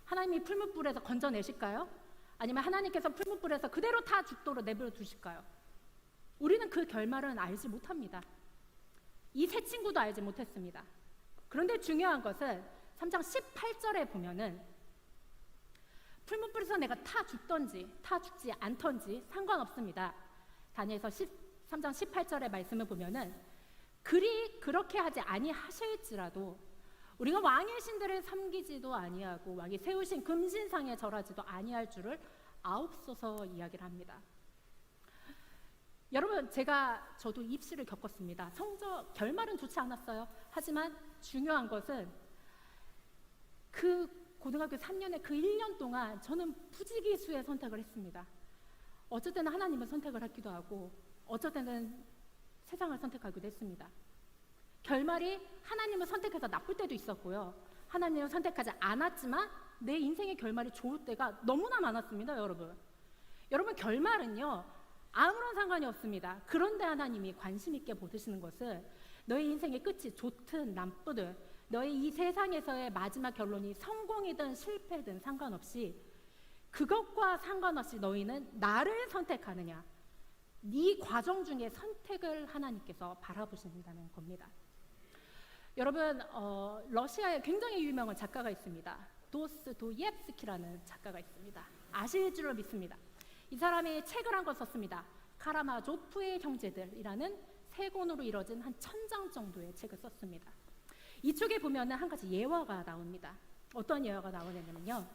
하나님이 풀무불에서 건져내실까요? 아니면 하나님께서 풀무불에서 그대로 다 죽도록 내버려 두실까요? 우리는 그 결말은 알지 못합니다. 이 세 친구도 알지 못했습니다. 그런데 중요한 것은 3장 18절에 보면은 풀무불에서 내가 타 죽던지 타 죽지 않던지 상관없습니다. 다니엘서 3장 18절의 말씀을 보면은 그렇게 하지 아니하실지라도 우리가 왕의 신들을 섬기지도 아니하고 왕이 세우신 금신상에 절하지도 아니할 줄을 아옵소서 이야기를 합니다. 여러분, 저도 입시를 겪었습니다. 성적 결말은 좋지 않았어요. 하지만 중요한 것은 그 고등학교 3년의 그 1년 동안 저는 부지기수의 선택을 했습니다. 어쩔 때는 하나님을 선택을 하기도 하고 어쩔 때는 세상을 선택하기도 했습니다. 결말이 하나님을 선택해서 나쁠 때도 있었고요. 하나님을 선택하지 않았지만 내 인생의 결말이 좋을 때가 너무나 많았습니다. 여러분 결말은요 아무런 상관이 없습니다. 그런데 하나님이 관심 있게 보시는 것은 너의 인생의 끝이 좋든 나쁘든 너의 이 세상에서의 마지막 결론이 성공이든 실패든 상관없이 그것과 상관없이 너희는 나를 선택하느냐, 네 과정 중에 선택을 하나님께서 바라보신다는 겁니다. 여러분 러시아에 굉장히 유명한 작가가 있습니다. 도스토옙스키라는 작가가 있습니다. 아실 줄로 믿습니다. 이 사람이 책을 한 권 썼습니다. 카라마조프의 형제들이라는 3권으로 이뤄진 한 1000장 정도의 책을 썼습니다. 이쪽에 보면은 한 가지 예화가 나옵니다. 어떤 예화가 나오냐면요.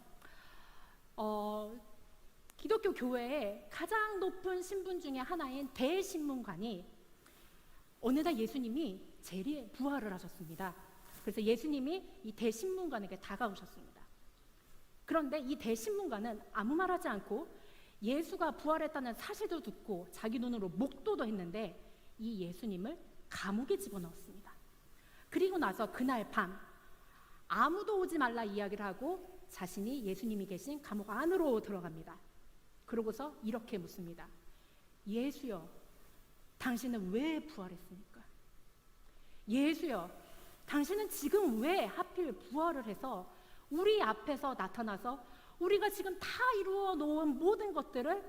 기독교 교회의 가장 높은 신분 중에 하나인 대신문관이 어느 날 예수님이 재리에 부활을 하셨습니다. 그래서 예수님이 이 대신문관에게 다가오셨습니다. 그런데 이 대신문관은 아무 말하지 않고 예수가 부활했다는 사실도 듣고 자기 눈으로 목도도 했는데 이 예수님을 감옥에 집어넣었습니다. 그리고 나서 그날 밤 아무도 오지 말라 이야기를 하고 자신이 예수님이 계신 감옥 안으로 들어갑니다. 그러고서 이렇게 묻습니다. 예수여, 당신은 왜 부활했습니까? 예수여, 당신은 지금 왜 하필 부활을 해서 우리 앞에서 나타나서 우리가 지금 다 이루어 놓은 모든 것들을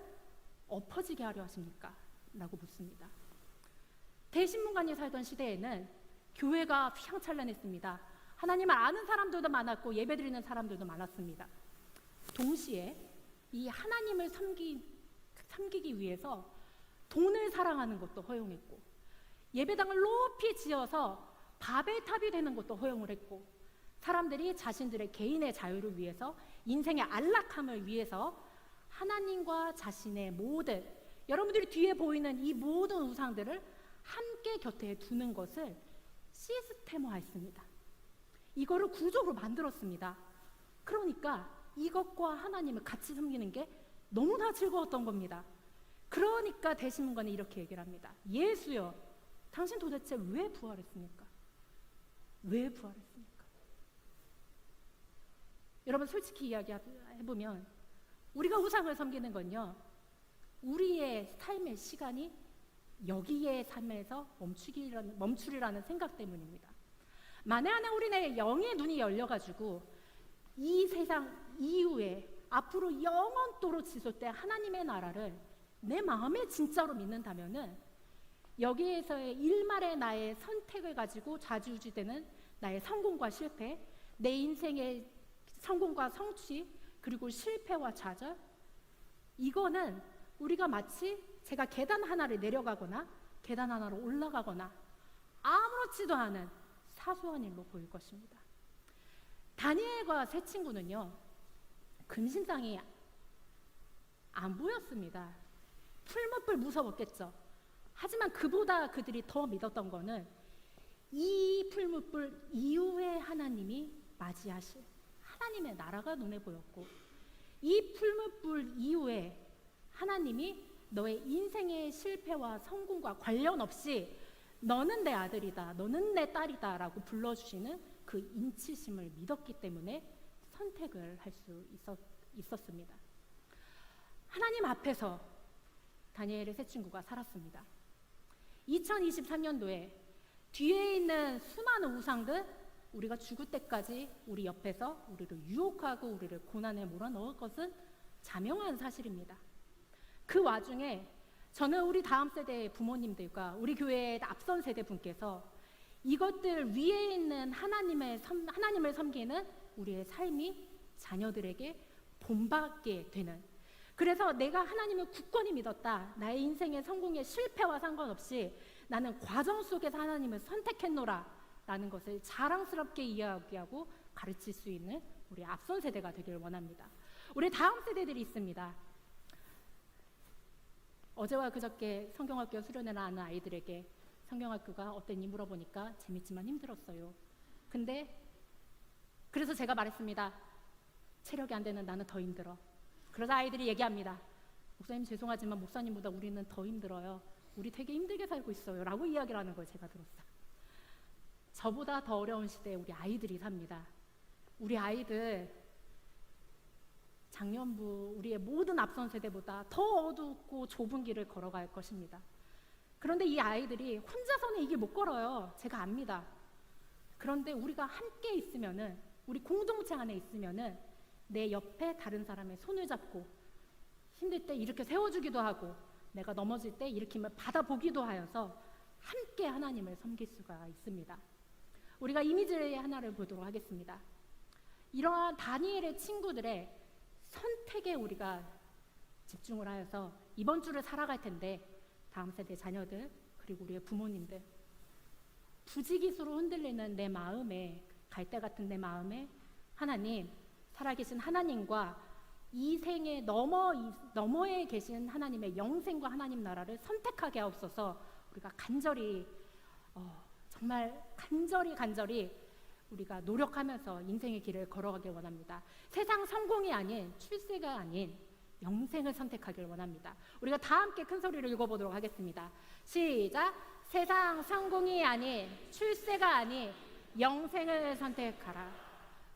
엎어지게 하려 하십니까? 라고 묻습니다. 대신문관이 살던 시대에는 교회가 휘황찬란했습니다. 하나님을 아는 사람들도 많았고 예배드리는 사람들도 많았습니다. 동시에 이 하나님을 섬기기 위해서 돈을 사랑하는 것도 허용했고 예배당을 높이 지어서 바벨탑이 되는 것도 허용을 했고 사람들이 자신들의 개인의 자유를 위해서 인생의 안락함을 위해서 하나님과 자신의 모든 여러분들이 뒤에 보이는 이 모든 우상들을 함께 곁에 두는 것을 시스템화했습니다. 이거를 구조로 만들었습니다. 그러니까 이것과 하나님을 같이 섬기는 게 너무나 즐거웠던 겁니다. 그러니까 대신문관이 이렇게 얘기를 합니다. 예수여, 당신 도대체 왜 부활했습니까? 왜 부활했습니까? 여러분 솔직히 이야기해보면 우리가 우상을 섬기는 건요 우리의 삶의 시간이 여기의 삶에서 멈추리라는 생각 때문입니다. 만에 하나 우리의 영의 눈이 열려가지고 이 세상 이후에 앞으로 영원토록 지속될 하나님의 나라를 내 마음에 진짜로 믿는다면은 여기에서의 일말의 나의 선택을 가지고 좌지우지되는 나의 성공과 실패, 내 인생의 성공과 성취, 그리고 실패와 좌절, 이거는 우리가 마치 제가 계단 하나를 내려가거나 계단 하나로 올라가거나 아무렇지도 않은 사소한 일로 보일 것입니다. 다니엘과 세 친구는요 금신상이 안 보였습니다. 풀무불 무서웠겠죠. 하지만 그보다 그들이 더 믿었던 거는 이 풀무불 이후에 하나님이 맞이하실 하나님의 나라가 눈에 보였고 이 풀무불 이후에 하나님이 너의 인생의 실패와 성공과 관련 없이 너는 내 아들이다, 너는 내 딸이다 라고 불러주시는 그 인치심을 믿었기 때문에 선택을 할 수 있었습니다. 하나님 앞에서 다니엘의 세 친구가 살았습니다. 2023년도에 뒤에 있는 수많은 우상들, 우리가 죽을 때까지 우리 옆에서 우리를 유혹하고 우리를 고난에 몰아넣을 것은 자명한 사실입니다. 그 와중에 저는 우리 다음 세대의 부모님들과 우리 교회의 앞선 세대 분께서 이것들 위에 있는 하나님을 섬기는 우리의 삶이 자녀들에게 본받게 되는, 그래서 내가 하나님을 굳건히 믿었다, 나의 인생의 성공의 실패와 상관없이 나는 과정 속에서 하나님을 선택했노라 라는 것을 자랑스럽게 이야기하고 가르칠 수 있는 우리 앞선 세대가 되길 원합니다. 우리 다음 세대들이 있습니다. 어제와 그저께 성경학교 수련회 나는 아이들에게 성경학교가 어땠니 물어보니까 재밌지만 힘들었어요. 그래서 제가 말했습니다. 체력이 안 되는 나는 더 힘들어. 그래서 아이들이 얘기합니다. 목사님 죄송하지만 목사님보다 우리는 더 힘들어요. 우리 되게 힘들게 살고 있어요 라고 이야기를 하는 걸 제가 들었어요. 저보다 더 어려운 시대에 우리 아이들이 삽니다. 우리 아이들 작년부 우리의 모든 앞선 세대보다 더 어둡고 좁은 길을 걸어갈 것입니다. 그런데 이 아이들이 혼자서는 이 길 못 걸어요. 제가 압니다. 그런데 우리가 함께 있으면은, 우리 공동체 안에 있으면은 내 옆에 다른 사람의 손을 잡고 힘들 때 이렇게 세워주기도 하고 내가 넘어질 때 일으킴을 받아보기도 하여서 함께 하나님을 섬길 수가 있습니다. 우리가 이미지 하나를 보도록 하겠습니다. 이러한 다니엘의 친구들의 선택에 우리가 집중을 하여서 이번 주를 살아갈 텐데, 다음 세대 자녀들 그리고 우리의 부모님들, 부지기수로 흔들리는 내 마음에, 갈대 같은 내 마음에 하나님, 살아계신 하나님과 이 생의 너머에 계신 하나님의 영생과 하나님 나라를 선택하게 하옵소서. 우리가 간절히 정말 간절히 우리가 노력하면서 인생의 길을 걸어가길 원합니다. 세상 성공이 아닌, 출세가 아닌 영생을 선택하길 원합니다. 우리가 다 함께 큰 소리로 읽어보도록 하겠습니다. 시작. 세상 성공이 아닌, 출세가 아닌 영생을 선택하라.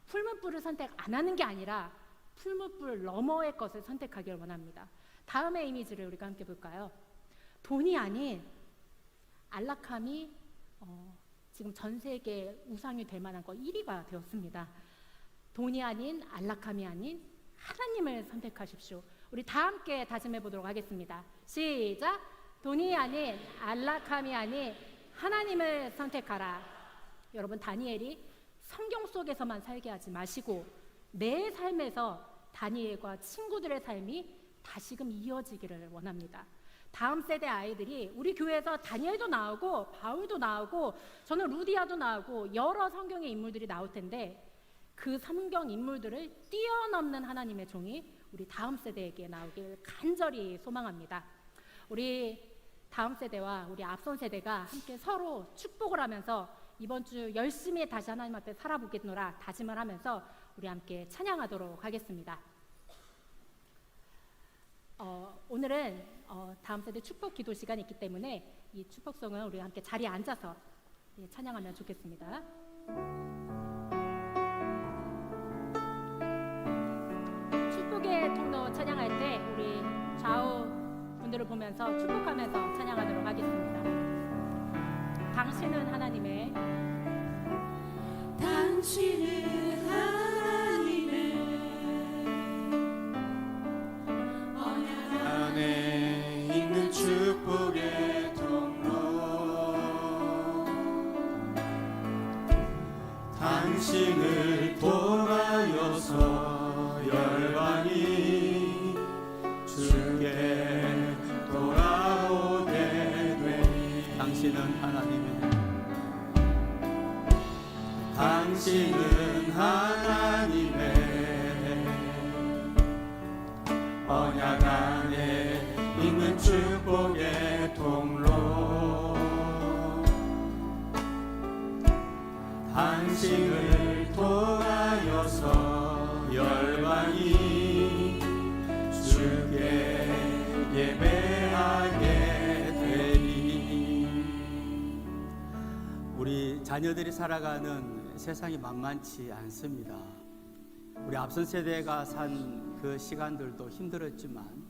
풀무불을 선택 안 하는 게 아니라 풀무불 너머의 것을 선택하길 원합니다. 다음의 이미지를 우리가 함께 볼까요? 돈이 아닌 안락함이 지금 전 세계 우상이 될 만한 거 1위가 되었습니다. 돈이 아닌, 안락함이 아닌 하나님을 선택하십시오. 우리 다 함께 다짐해 보도록 하겠습니다. 시작. 돈이 아닌, 안락함이 아닌 하나님을 선택하라. 여러분, 다니엘이 성경 속에서만 살게 하지 마시고 내 삶에서 다니엘과 친구들의 삶이 다시금 이어지기를 원합니다. 다음 세대 아이들이 우리 교회에서 다니엘도 나오고 바울도 나오고 저는 루디아도 나오고 여러 성경의 인물들이 나올 텐데, 그 성경 인물들을 뛰어넘는 하나님의 종이 우리 다음 세대에게 나오길 간절히 소망합니다. 우리 다음 세대와 우리 앞선 세대가 함께 서로 축복을 하면서 이번 주 열심히 다시 하나님 앞에 살아보겠노라 다짐을 하면서 우리 함께 찬양하도록 하겠습니다. 오늘은 다음 세대 축복 기도 시간이 있기 때문에 이 축복송은 우리 함께 자리에 앉아서 찬양하면 좋겠습니다. 축복의 통로 찬양할 때 우리 좌우 분들을 보면서 축복하면서 찬양하도록 하겠습니다. 당신은 하나님의, 당신은 하나님의 언약 안에 있는 축복의 통로, 당신을 통하여서 열방이 주께 돌아오게 되니, 당신은 하나님의, 당신은 하나님의 언약 안에 있는 축복의 통로, 당신을 통하여서 열방이 주께 예배하게 되니. 우리 자녀들이 살아가는 세상이 만만치 않습니다. 우리 앞선 세대가 산 그 시간들도 힘들었지만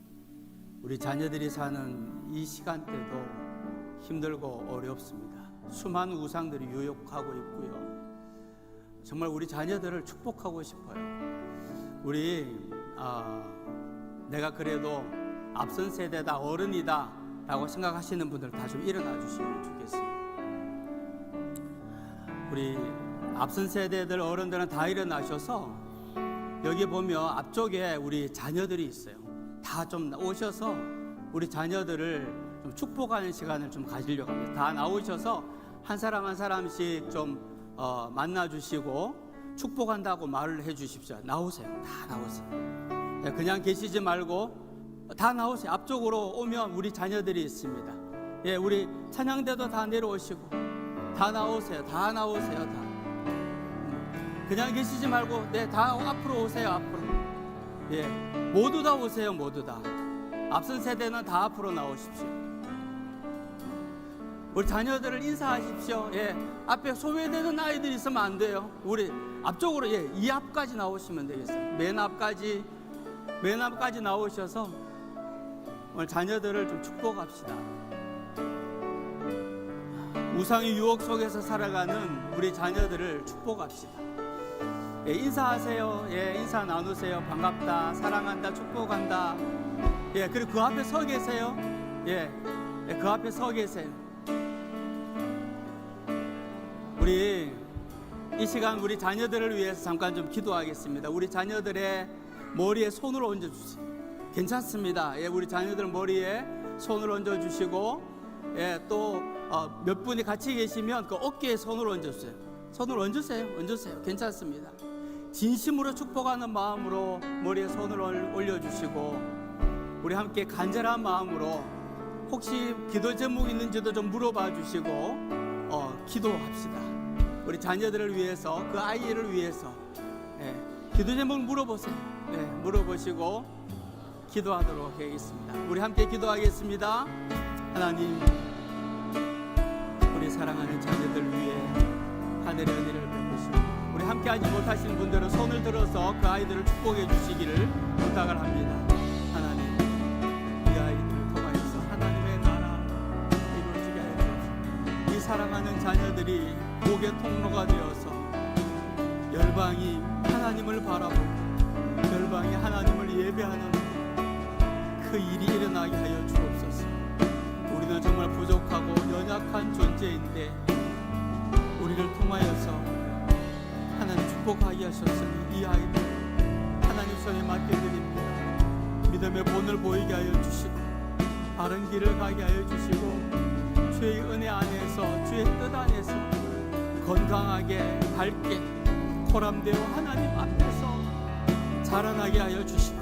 우리 자녀들이 사는 이 시간대도 힘들고 어렵습니다. 수많은 우상들이 유혹하고 있고요. 정말 우리 자녀들을 축복하고 싶어요. 우리 내가 그래도 앞선 세대다, 어른이다 라고 생각하시는 분들 다 좀 일어나 주시면 좋겠습니다. 우리 앞선 세대들 어른들은 다 일어나셔서 여기 보면 앞쪽에 우리 자녀들이 있어요. 다 좀 오셔서 우리 자녀들을 좀 축복하는 시간을 좀 가지려고 합니다. 다 나오셔서 한 사람 한 사람씩 좀 만나주시고 축복한다고 말을 해주십시오. 나오세요. 다 나오세요. 그냥 계시지 말고 다 나오세요. 앞쪽으로 오면 우리 자녀들이 있습니다. 예, 우리 찬양대도 다 내려오시고 다 나오세요. 다 나오세요. 다. 그냥 계시지 말고 다 앞으로 오세요. 앞으로. 예, 모두 다 오세요. 모두 다. 앞선 세대는 다 앞으로 나오십시오. 우리 자녀들을 인사하십시오. 예, 앞에 소외되는 아이들이 있으면 안 돼요. 우리 앞쪽으로 이 앞까지 나오시면 되겠어요. 맨 앞까지 나오셔서 오늘 자녀들을 좀 축복합시다. 우상의 유혹 속에서 살아가는 우리 자녀들을 축복합시다. 예, 인사하세요. 예, 인사 나누세요. 반갑다, 사랑한다, 축복한다. 예, 그리고 그 앞에 서 계세요. 예, 그 앞에 서 계세요. 우리 이 시간 우리 자녀들을 위해서 잠깐 좀 기도하겠습니다. 우리 자녀들의 머리에 손을 얹어주세요. 괜찮습니다. 예, 우리 자녀들 머리에 손을 얹어주시고, 예, 또 몇 분이 같이 계시면 그 어깨에 손을 얹어주세요. 손을 얹으세요. 괜찮습니다. 진심으로 축복하는 마음으로 머리에 손을 올려주시고, 우리 함께 간절한 마음으로 혹시 기도 제목 있는지도 좀 물어봐 주시고 기도합시다. 우리 자녀들을 위해서, 그 아이를 위해서, 예, 기도 제목 물어보세요. 예, 물어보시고 기도하도록 하겠습니다. 우리 함께 기도하겠습니다. 하나님, 우리 사랑하는 자녀들 위해 하늘의 은혜를 베푸시고, 우리 함께 하지 못하시는 분들은 손을 들어서 그 아이들을 축복해 주시기를 부탁을 합니다. 하나님, 이 아이들을 통하여서 하나님의 나라 이루어지게 하여 주옵소서. 이 사랑하는 자녀들이 복의 통로가 되어서 열방이 하나님을 바라보고 열방이 하나님을 예배하는 그 일이 일어나게 하여 주옵소서. 우리는 정말 부족하고 연약한 존재인데 우리를 통하여서 하나님 축복하게 하셨으니 이 아이들 하나님 손에 맡겨드립니다. 믿음의 본을 보이게 하여 주시고 바른 길을 가게 하여 주시고 주의 은혜 안에서, 주의 뜻 안에서 건강하게 밝게 코람되어 하나님 앞에서 자라나게 하여 주시고,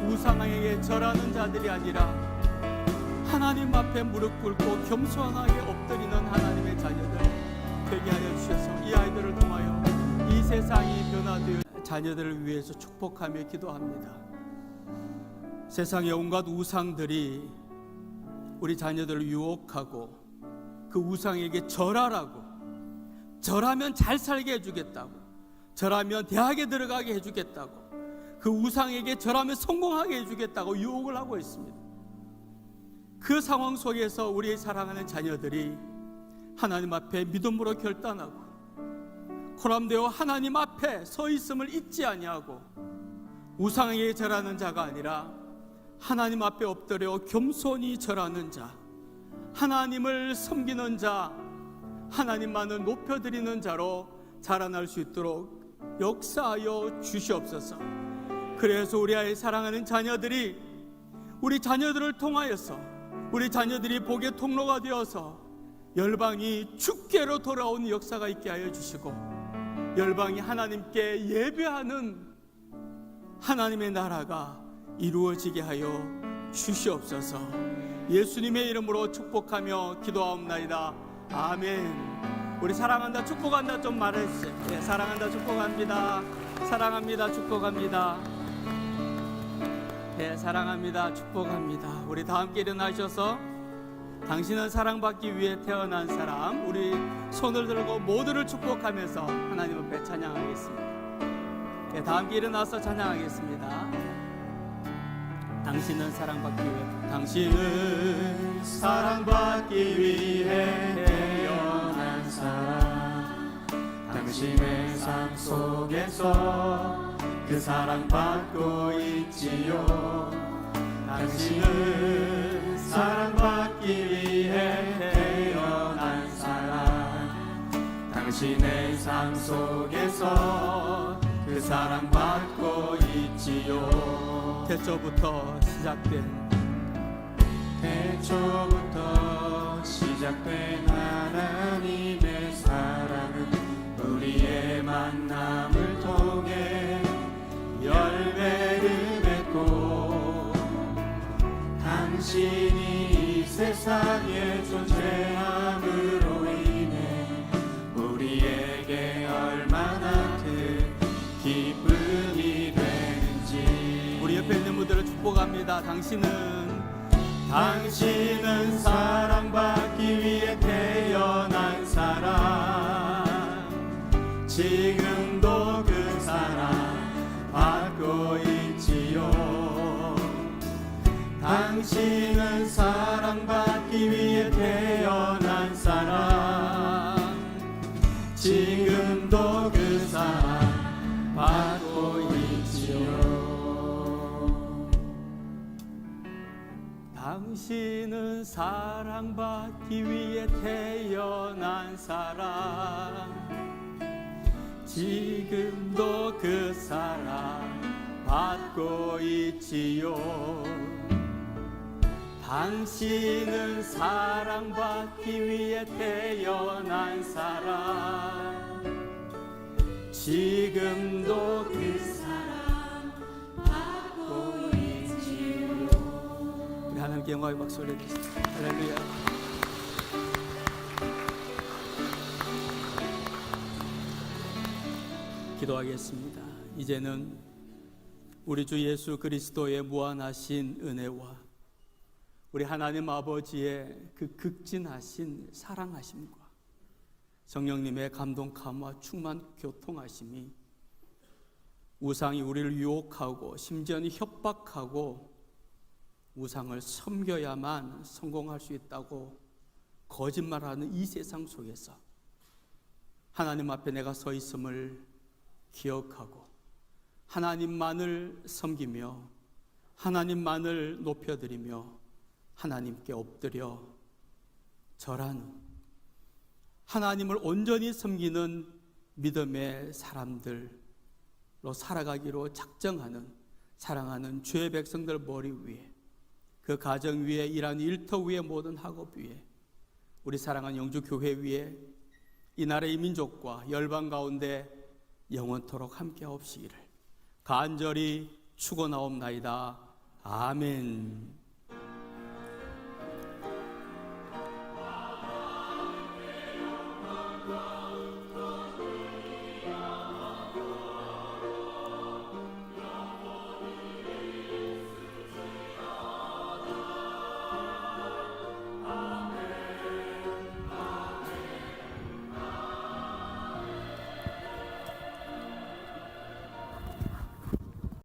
우상에게 절하는 자들이 아니라 하나님 앞에 무릎 꿇고 겸손하게 엎드리는 하나님의 자녀들 되게 하여 주셔서 이 아이들을 통하여 이 세상이 변화되어 자녀들을 위해서 축복하며 기도합니다. 세상의 온갖 우상들이 우리 자녀들을 유혹하고 그 우상에게 절하라고, 절하면 잘 살게 해주겠다고, 절하면 대학에 들어가게 해주겠다고, 그 우상에게 절하면 성공하게 해주겠다고 유혹을 하고 있습니다. 그 상황 속에서 우리의 사랑하는 자녀들이 하나님 앞에 믿음으로 결단하고 코람되어 하나님 앞에 서 있음을 잊지 아니하고 우상에게 절하는 자가 아니라 하나님 앞에 엎드려 겸손히 절하는 자, 하나님을 섬기는 자, 하나님만을 높여드리는 자로 자라날 수 있도록 역사하여 주시옵소서. 그래서 우리 아이 사랑하는 자녀들이 우리 자녀들을 통하여서 우리 자녀들이 복의 통로가 되어서 열방이 주께로 돌아오는 역사가 있게 하여 주시고, 열방이 하나님께 예배하는 하나님의 나라가 이루어지게 하여 주시옵소서. 예수님의 이름으로 축복하며 기도하옵나이다. 아멘. 우리 사랑한다, 축복한다 좀 말해주세요. 네, 사랑한다, 축복합니다. 사랑합니다, 축복합니다. 네, 사랑합니다, 축복합니다. 우리 다 함께 일어나셔서 당신은 사랑받기 위해 태어난 사람, 우리 손을 들고 모두를 축복하면서 하나님 앞에 찬양하겠습니다. 네, 다 함께 일어나서 찬양하겠습니다. 당신은 사랑받기 위해, 당신은 사랑받기 위해 태어난 사람, 당신의 삶 속에서 그 사랑받고 있지요. 당신은 사랑받기 위해 태어난 사람, 당신의 삶 속에서 그 사랑받고 있지요. 태초부터 시작된 하나님의 사랑은 우리의 만남을 통해 열매를 맺고, 당신이 이 세상에 존재함으로 인해 우리에게 얼마나 큰 기쁨이 되는지. 우리 옆에 있는 분들을 축복합니다. 당신은 사랑받기 위해 태어난 사람, 지금도 그 사랑 받고 있지요. 당신은 사랑받기 위해 태어난 사람, 지금도 그 사랑 받고 있지요. 당신은 사랑받기 위해 태어난 사람, 지금도 그 사랑 받고 있지요. 당신은 사랑받기 위해 태어난 사람, 지금도 그 사랑 받고 있지요. 우리 하나님께 영광의 박수 올려드리겠습니다. 할렐루야. 기도하겠습니다. 이제는 우리 주 예수 그리스도의 무한하신 은혜와 우리 하나님 아버지의 그 극진하신 사랑하심과 성령님의 감동감화 충만 교통하심이 우상이 우리를 유혹하고 심지어는 협박하고 우상을 섬겨야만 성공할 수 있다고 거짓말하는 이 세상 속에서 하나님 앞에 내가 서 있음을 기억하고 하나님만을 섬기며 하나님만을 높여드리며 하나님께 엎드려 절하는 하나님을 온전히 섬기는 믿음의 사람들로 살아가기로 작정하는 사랑하는 주의 백성들 머리 위에, 그 가정 위에, 일하는 일터 위에, 모든 학업 위에, 우리 사랑하는 영주교회 위에, 이 나라의 민족과 열방 가운데 영원토록 함께하옵시기를 간절히 축원하옵나이다. 아멘.